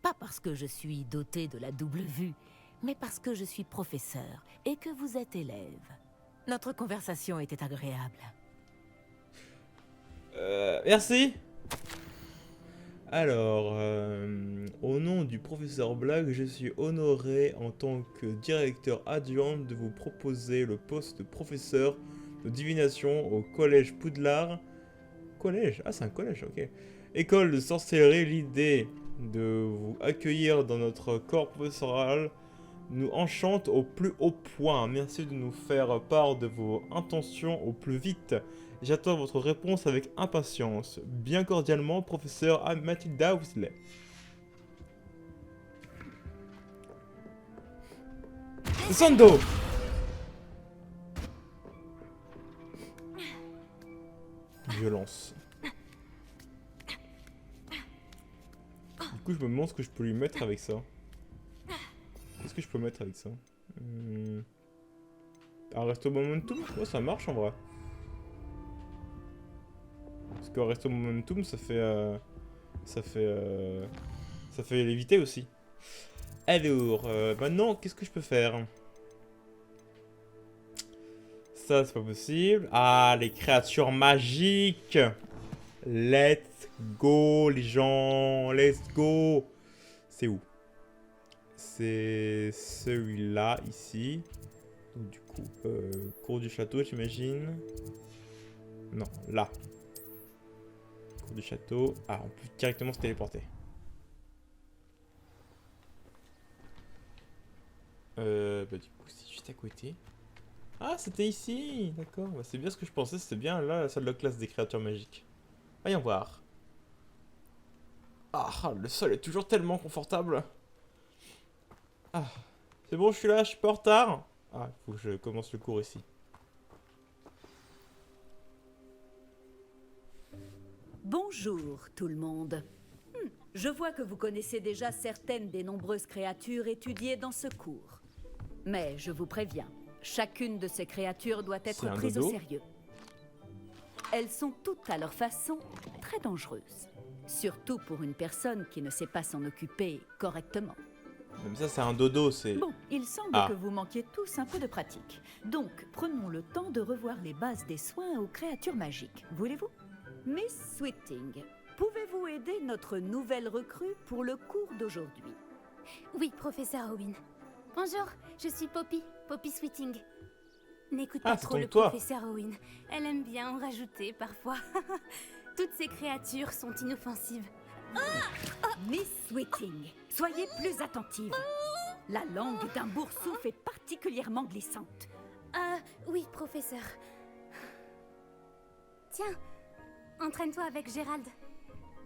Pas parce que je suis dotée de la double vue, mais parce que je suis professeur et que vous êtes élève. Notre conversation était agréable. Merci. Alors, au nom du professeur Black, je suis honoré en tant que directeur adjoint de vous proposer le poste de professeur de divination au collège Poudlard. Collège? Ah, c'est un collège, ok. École de sorcellerie, l'idée de vous accueillir dans notre corps professoral nous enchante au plus haut point. Merci de nous faire part de vos intentions au plus vite. J'attends votre réponse avec impatience. Bien cordialement, professeur Mathilda Weasley. Descendo! Violence. Du coup, je me demande ce que je peux lui mettre avec ça. Qu'est-ce que je peux mettre avec ça? Un resto momentum? Ouais, ça marche en vrai. Parce qu'un resto momentum, ça fait l'éviter aussi. Alors, maintenant, qu'est-ce que je peux faire? Ça, c'est pas possible. Ah, les créatures magiques! Let's go, les gens! Let's go! C'est où? C'est celui-là, ici. Donc, du coup, cour du château, j'imagine. Non, là. Cour du château. Ah, on peut directement se téléporter. Bah du coup, c'est juste à côté. Ah, c'était ici! D'accord. Bah, c'est bien ce que je pensais, c'était bien là, la salle de classe des créatures magiques. Voyons voir. Ah, le sol est toujours tellement confortable. Ah, c'est bon, je suis là, je suis pas en retard. Ah, il faut que je commence le cours ici. Bonjour tout le monde. Je vois que vous connaissez déjà certaines des nombreuses créatures étudiées dans ce cours. Mais je vous préviens, chacune de ces créatures doit être prise au sérieux. Elles sont toutes à leur façon très dangereuses. Surtout pour une personne qui ne sait pas s'en occuper correctement. Même ça, c'est un dodo, c'est... Bon, il semble que vous manquiez tous un peu de pratique. Donc, prenons le temps de revoir les bases des soins aux créatures magiques. Voulez-vous? Miss Sweeting, pouvez-vous aider notre nouvelle recrue pour le cours d'aujourd'hui? Oui, professeur Owen. Bonjour, je suis Poppy, Poppy Sweeting. N'écoute Ah, pas c'est trop donc le toi. professeur Owen. Elle aime bien en rajouter parfois. Toutes ces créatures sont inoffensives. Miss Sweeting, soyez plus attentive. La langue d'un boursouf est particulièrement glissante. Oui, professeur. Tiens, entraîne-toi avec Gérald.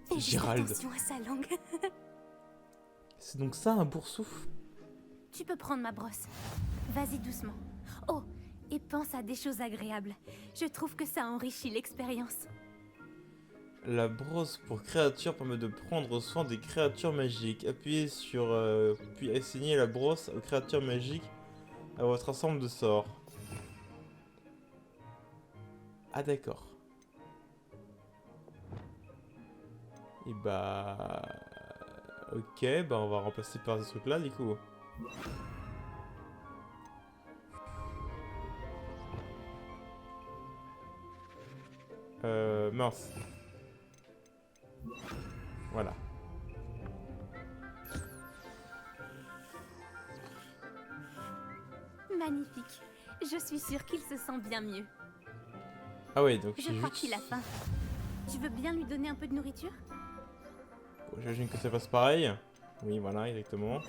Fais juste Gérald. attention à sa langue. C'est donc ça, un boursouf? Tu peux prendre ma brosse. Vas-y doucement. Oh, et pense à des choses agréables. Je trouve que ça enrichit l'expérience. La brosse pour créatures permet de prendre soin des créatures magiques. Appuyez sur... puis assignez la brosse aux créatures magiques à votre ensemble de sorts. Ah d'accord. Et bah... Ok, bah on va remplacer par ce truc là du coup. Mince. Voilà. Magnifique. Je suis sûre qu'il se sent bien mieux. Ah ouais, donc Je c'est crois juste... qu'il a faim. Tu veux bien lui donner un peu de nourriture? Bon, j'imagine que ça passe pareil. Oui, voilà, exactement.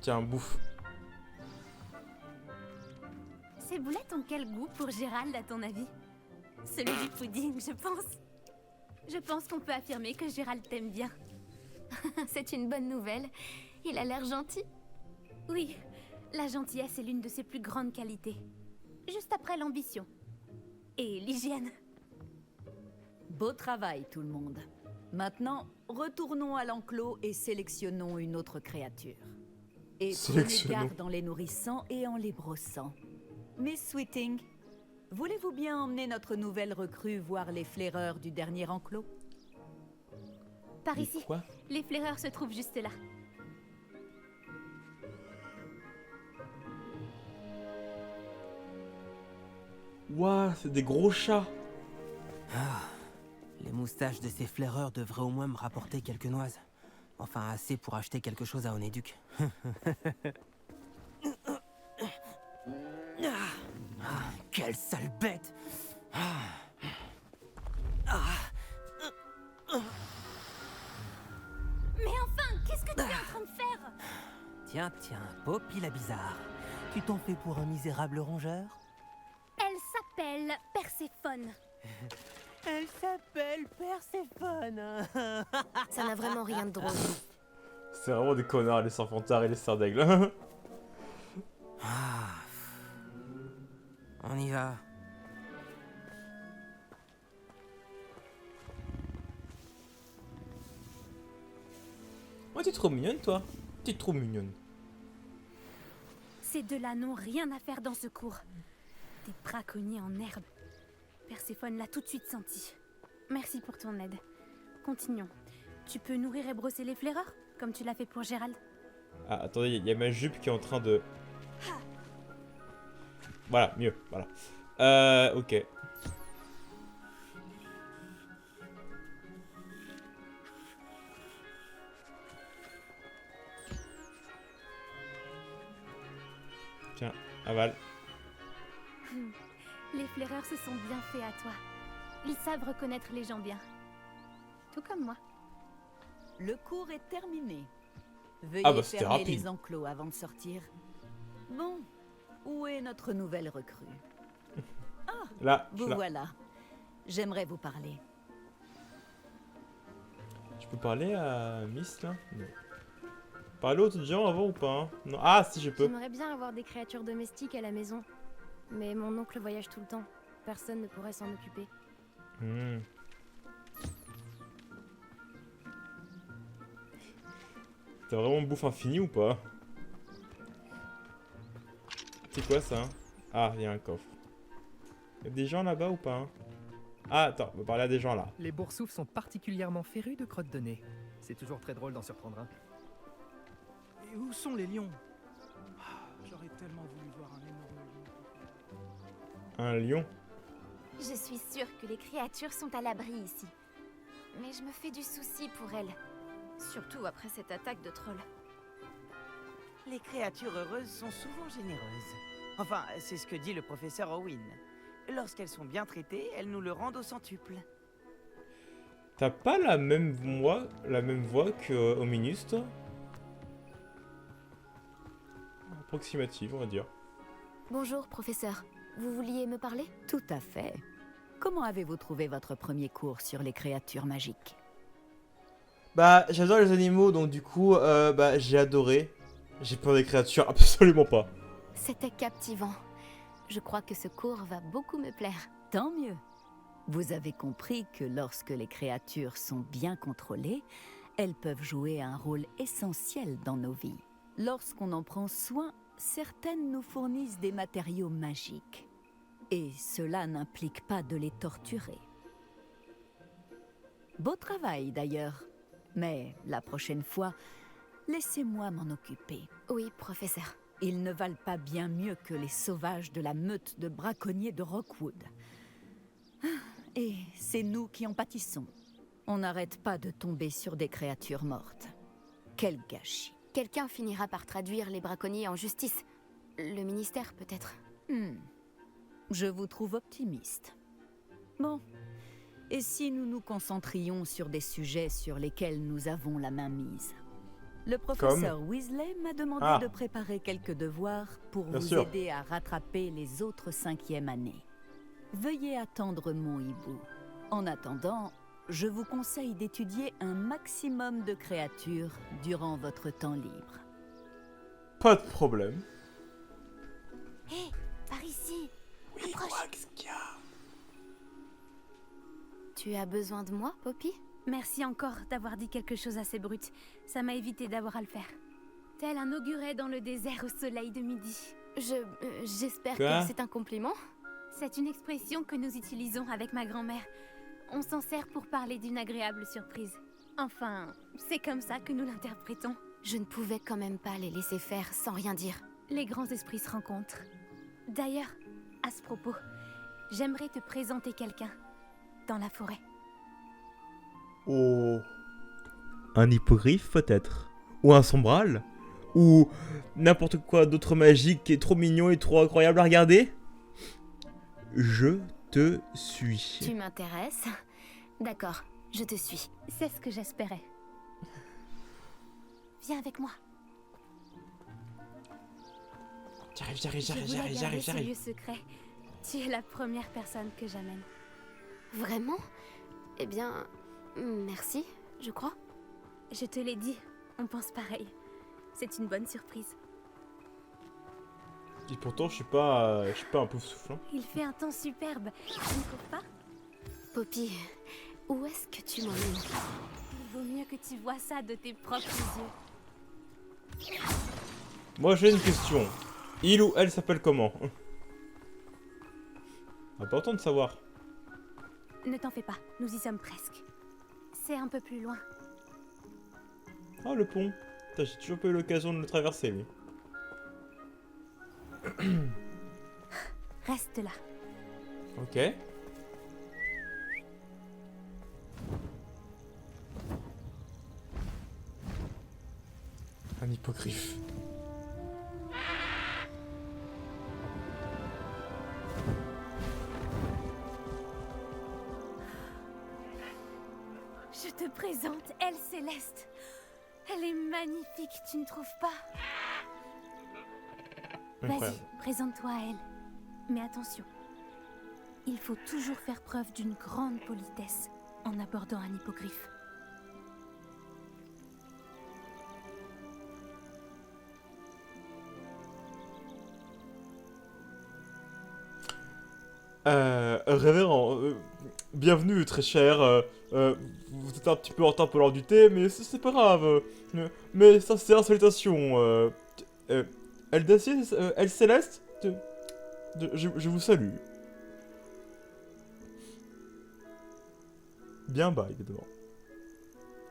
Tiens, bouffe. Ces boulettes ont quel goût pour Gérald, à ton avis? Celui du pudding, je pense. Je pense qu'on peut affirmer que Gérald t'aime bien. C'est une bonne nouvelle. Il a l'air gentil. Oui, la gentillesse est l'une de ses plus grandes qualités. Juste après l'ambition. Et l'hygiène. Beau travail tout le monde. Maintenant, retournons à l'enclos et sélectionnons une autre créature. Et prenez garde en les nourrissant et en les brossant. Miss Sweeting, voulez-vous bien emmener notre nouvelle recrue voir les flaireurs du dernier enclos? Par ici. Quoi? Les flaireurs se trouvent juste là. Ouah, c'est des gros chats. Les moustaches de ces flaireurs devraient au moins me rapporter quelques noises. Enfin, assez pour acheter quelque chose à Onéduc. Quelle sale bête! Mais enfin, qu'est-ce que tu es en train de faire? Tiens, Poppy la bizarre. Tu t'en fais pour un misérable rongeur? Elle s'appelle Perséphone. Elle s'appelle Perséphone. Ça n'a vraiment rien de drôle. C'est vraiment des connards, les serpentards et les serres d'aigle. On y va. Oh, t'es trop mignonne, toi. T'es trop mignonne. Ces deux-là n'ont rien à faire dans ce cours. Des braconniers en herbe. Perséphone l'a tout de suite senti. Merci pour ton aide. Continuons. Tu peux nourrir et brosser les flaireurs, comme tu l'as fait pour Gérald. Ah, attendez, il y a ma jupe qui est en train de... Voilà, mieux, voilà. Ok. Tiens, aval. Les flaireurs se sont bien faits à toi. Ils savent reconnaître les gens bien. Tout comme moi. Le cours est terminé. Veuillez Ah bah, c'était fermer rapide. les enclos avant de sortir. Bon, où est notre nouvelle recrue? Là, je Vous suis là. voilà. J'aimerais vous parler. Je peux parler à Miss, là? Non. Parler aux autres gens avant ou pas, hein? Non. Ah, si, je peux. J'aimerais bien avoir des créatures domestiques à la maison. Mais mon oncle voyage tout le temps. Personne ne pourrait s'en occuper. Hmm. T'as vraiment bouffe infini ou pas? C'est quoi ça? Ah, il y a un coffre. Y'a des gens là-bas ou pas? Ah, attends, on va parler à des gens là. Les boursoufs sont particulièrement férus de crottes de nez. C'est toujours très drôle d'en surprendre un. Et où sont les lions? Ah, j'aurais tellement voulu voir un énorme lion. Un lion? Je suis sûre que les créatures sont à l'abri ici. Mais je me fais du souci pour elles. Surtout après cette attaque de trolls. Les créatures heureuses sont souvent généreuses. Enfin, c'est ce que dit le professeur Owen. Lorsqu'elles sont bien traitées, elles nous le rendent au centuple. T'as pas la même voix que Ominus, toi? Approximative, on va dire. Bonjour, professeur. Vous vouliez me parler? Tout à fait. Comment avez-vous trouvé votre premier cours sur les créatures magiques? Bah, j'adore les animaux, donc du coup, bah, j'ai adoré. J'ai peur des créatures, absolument pas. C'était captivant. Je crois que ce cours va beaucoup me plaire. Tant mieux. Vous avez compris que lorsque les créatures sont bien contrôlées, elles peuvent jouer un rôle essentiel dans nos vies. Lorsqu'on en prend soin, certaines nous fournissent des matériaux magiques. Et cela n'implique pas de les torturer. Beau travail d'ailleurs. Mais la prochaine fois, laissez-moi m'en occuper. Oui, professeur. Ils ne valent pas bien mieux que les sauvages de la meute de braconniers de Rockwood. Et c'est nous qui en pâtissons. On n'arrête pas de tomber sur des créatures mortes. Quel gâchis. Quelqu'un finira par traduire les braconniers en justice. Le ministère, peut-être. Je vous trouve optimiste. Bon. Et si nous nous concentrions sur des sujets sur lesquels nous avons la main mise? Le professeur Weasley m'a demandé de préparer quelques devoirs pour vous aider à rattraper les autres 5e années. Veuillez attendre mon hibou. En attendant, je vous conseille d'étudier un maximum de créatures durant votre temps libre. Pas de problème. Hé, par ici. Oui, approche. qu'est-ce qu'il y a? Tu as besoin de moi, Poppy? Merci encore d'avoir dit quelque chose assez brut. Ça m'a évité d'avoir à le faire. Tel un auguret dans le désert au soleil de midi. J'espère que c'est un compliment. C'est une expression que nous utilisons avec ma grand-mère. On s'en sert pour parler d'une agréable surprise. Enfin, c'est comme ça que nous l'interprétons. Je ne pouvais quand même pas les laisser faire sans rien dire. Les grands esprits se rencontrent. D'ailleurs, à ce propos, j'aimerais te présenter quelqu'un dans la forêt. Oh. Un hippogriffe, peut-être. Ou un sombral. Ou n'importe quoi d'autre magique qui est trop mignon et trop incroyable à regarder. Je te suis. Tu m'intéresses? D'accord, je te suis. C'est ce que j'espérais. Viens avec moi. J'arrive. Ce lieu secret. Tu es la première personne que j'amène. Vraiment? Eh bien, merci, je crois. Je te l'ai dit, on pense pareil. C'est une bonne surprise. Et pourtant, je suis pas un pouf souffle. Hein. Il fait un temps superbe, tu ne trouves pas? Poppy, où est-ce que tu m'emmènes? Il vaut mieux que tu vois ça de tes propres yeux. Moi, j'ai une question. Il ou elle s'appelle comment? Important de savoir. Ne t'en fais pas, nous y sommes presque. C'est un peu plus loin. Ah, le pont. Putain, j'ai toujours pas eu l'occasion de le traverser, lui. Reste là. Ok. Un hippogriffe. Je te présente Elle Céleste. Elle est magnifique, tu ne trouves pas? Vas-y, présente-toi à elle. Mais attention, il faut toujours faire preuve d'une grande politesse en abordant un hippogriffe. Révérend, bienvenue très cher, vous êtes un petit peu en retard pour l'heure du thé, mais c'est pas grave, mais ça c'est salutations, Elle d'acier, Elle Céleste, je vous salue. Bien bas, évidemment.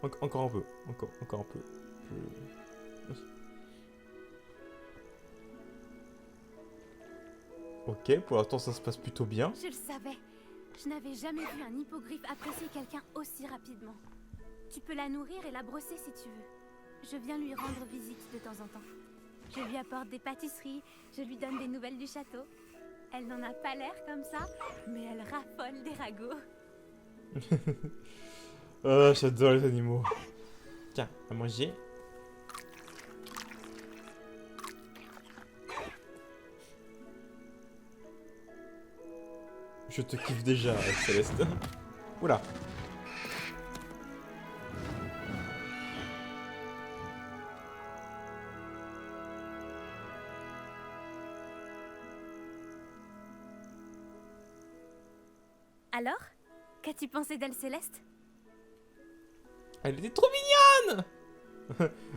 Encore un peu, encore un peu. Ok, pour l'instant ça se passe plutôt bien. Je le savais. Je n'avais jamais vu un hippogriffe apprécier quelqu'un aussi rapidement. Tu peux la nourrir et la brosser si tu veux. Je viens lui rendre visite de temps en temps. Je lui apporte des pâtisseries, je lui donne des nouvelles du château. Elle n'en a pas l'air comme ça, mais elle raffole des ragots. Ah, j'adore les animaux. Tiens, à manger. Je te kiffe déjà, Céleste. Oula. Alors, qu'as-tu pensé d'Elle Céleste? Elle était trop mignonne.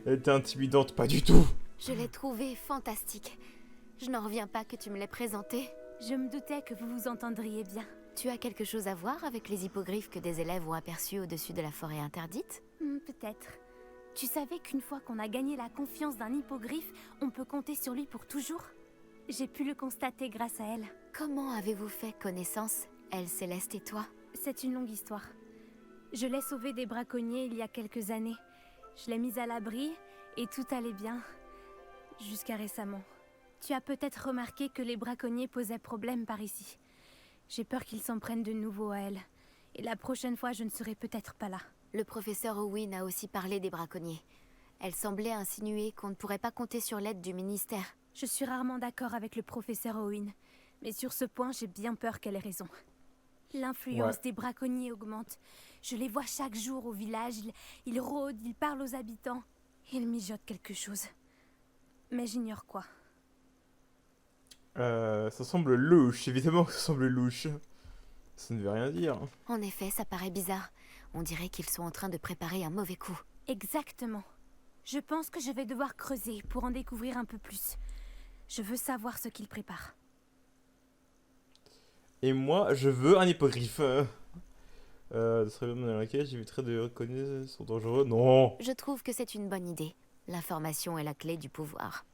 Elle était intimidante, pas du tout. Je l'ai trouvée fantastique. Je n'en reviens pas que tu me l'aies présentée. Je me doutais que vous vous entendriez bien. Tu as quelque chose à voir avec les hippogriffes que des élèves ont aperçus au-dessus de la forêt interdite? Peut-être. Tu savais qu'une fois qu'on a gagné la confiance d'un hippogriffe, on peut compter sur lui pour toujours? J'ai pu le constater grâce à elle. Comment avez-vous fait connaissance, Elle Céleste et toi? C'est une longue histoire. Je l'ai sauvée des braconniers il y a quelques années. Je l'ai mise à l'abri et tout allait bien. Jusqu'à récemment. Tu as peut-être remarqué que les braconniers posaient problème par ici. J'ai peur qu'ils s'en prennent de nouveau à elle. Et la prochaine fois, je ne serai peut-être pas là. Le professeur Owen a aussi parlé des braconniers. Elle semblait insinuer qu'on ne pourrait pas compter sur l'aide du ministère. Je suis rarement d'accord avec le professeur Owen. Mais sur ce point, j'ai bien peur qu'elle ait raison. L'influence des braconniers augmente. Je les vois chaque jour au village. Ils rôdent, ils parlent aux habitants. Ils mijotent quelque chose. Mais j'ignore quoi. Ça semble louche, évidemment que ça semble louche. Ça ne veut rien dire. En effet, ça paraît bizarre. On dirait qu'ils sont en train de préparer un mauvais coup. Exactement. Je pense que je vais devoir creuser pour en découvrir un peu plus. Je veux savoir ce qu'ils préparent. Et moi, je veux un hippogriffe. Ce serait bien dans laquelle j'éviterais de reconnaître sont dangereux. Non. Je trouve que c'est une bonne idée. L'information est la clé du pouvoir.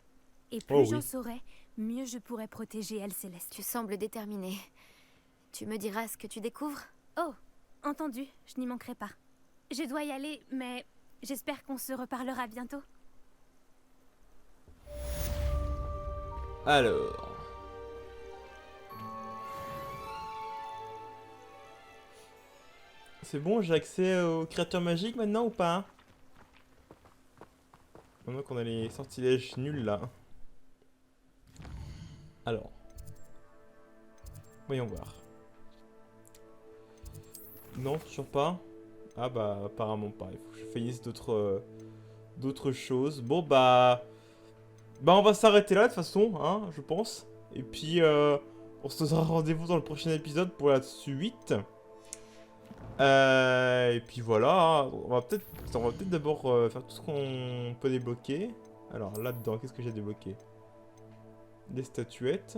Et plus j'en saurai, mieux je pourrai protéger Elle Céleste. Tu sembles déterminé. Tu me diras ce que tu découvres? Oh, entendu, je n'y manquerai pas. Je dois y aller, mais j'espère qu'on se reparlera bientôt. Alors... C'est bon, j'ai accès aux créatures magiques maintenant ou pas? Maintenant qu'on a les sortilèges nuls là. Alors. Voyons voir. Non, toujours pas. Ah bah apparemment pas. Il faut que je finisse d'autres choses. Bon bah... Bah on va s'arrêter là de toute façon, hein, je pense. Et puis on se donnera rendez-vous dans le prochain épisode pour la suite. Et puis voilà, hein, on va peut-être d'abord faire tout ce qu'on peut débloquer. Alors là-dedans, qu'est-ce que j'ai débloqué? Des statuettes.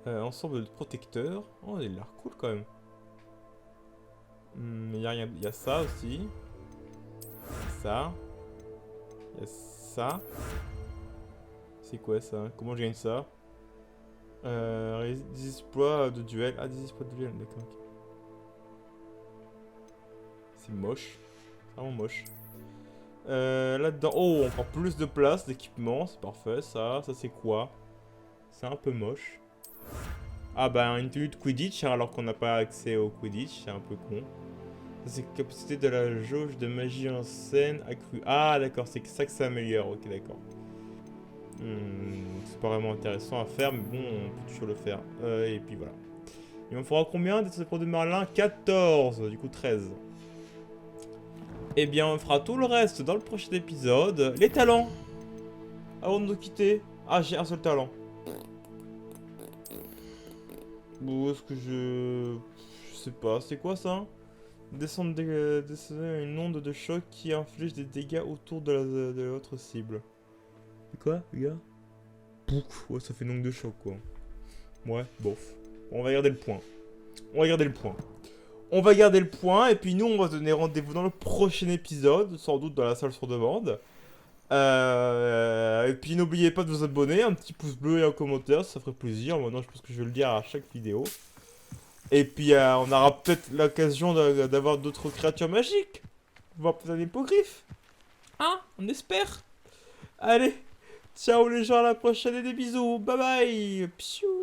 Ensemble de protecteurs. Oh, il a l'air cool quand même. Il y a rien, il y a ça aussi. Ça. Il y a ça. C'est quoi ça? Comment je gagne ça? Des exploits de duel. Ah, des exploits de duel, d'accord. Ok. C'est moche. C'est vraiment moche. Là-dedans. Oh, encore plus de place, d'équipement. C'est parfait, ça. Ça, c'est quoi? C'est un peu moche. Ah, bah, une tenue de Quidditch, alors qu'on n'a pas accès au Quidditch. C'est un peu con. Ça, c'est capacité de la jauge de magie en scène accrue. Ah, d'accord, c'est ça que ça améliore. Ok, d'accord. C'est pas vraiment intéressant à faire, mais bon, on peut toujours le faire. Et puis voilà. Il m'en faudra combien d'être de Merlin? 14, du coup 13. Eh bien, on fera tout le reste dans le prochain épisode. Les talents! Avant de nous quitter. Ah, j'ai un seul talent. Bon, est-ce que je sais pas, c'est quoi ça? Descendre une onde de choc qui inflige des dégâts autour de votre cible. C'est quoi, les gars? Pouf, ouais, ça fait une onde de choc, quoi. Ouais, bof. On va garder le point. On va garder le point. On va garder le point, et puis nous, on va se donner rendez-vous dans le prochain épisode, sans doute dans la salle sur demande. Et puis n'oubliez pas de vous abonner, un petit pouce bleu et un commentaire, ça ferait plaisir. Maintenant, je pense que je vais le dire à chaque vidéo. Et puis, on aura peut-être l'occasion d'avoir d'autres créatures magiques. Voir peut-être un hippogriffe. Hein? On espère. Allez, ciao les gens, à la prochaine et des bisous. Bye bye. Psiou.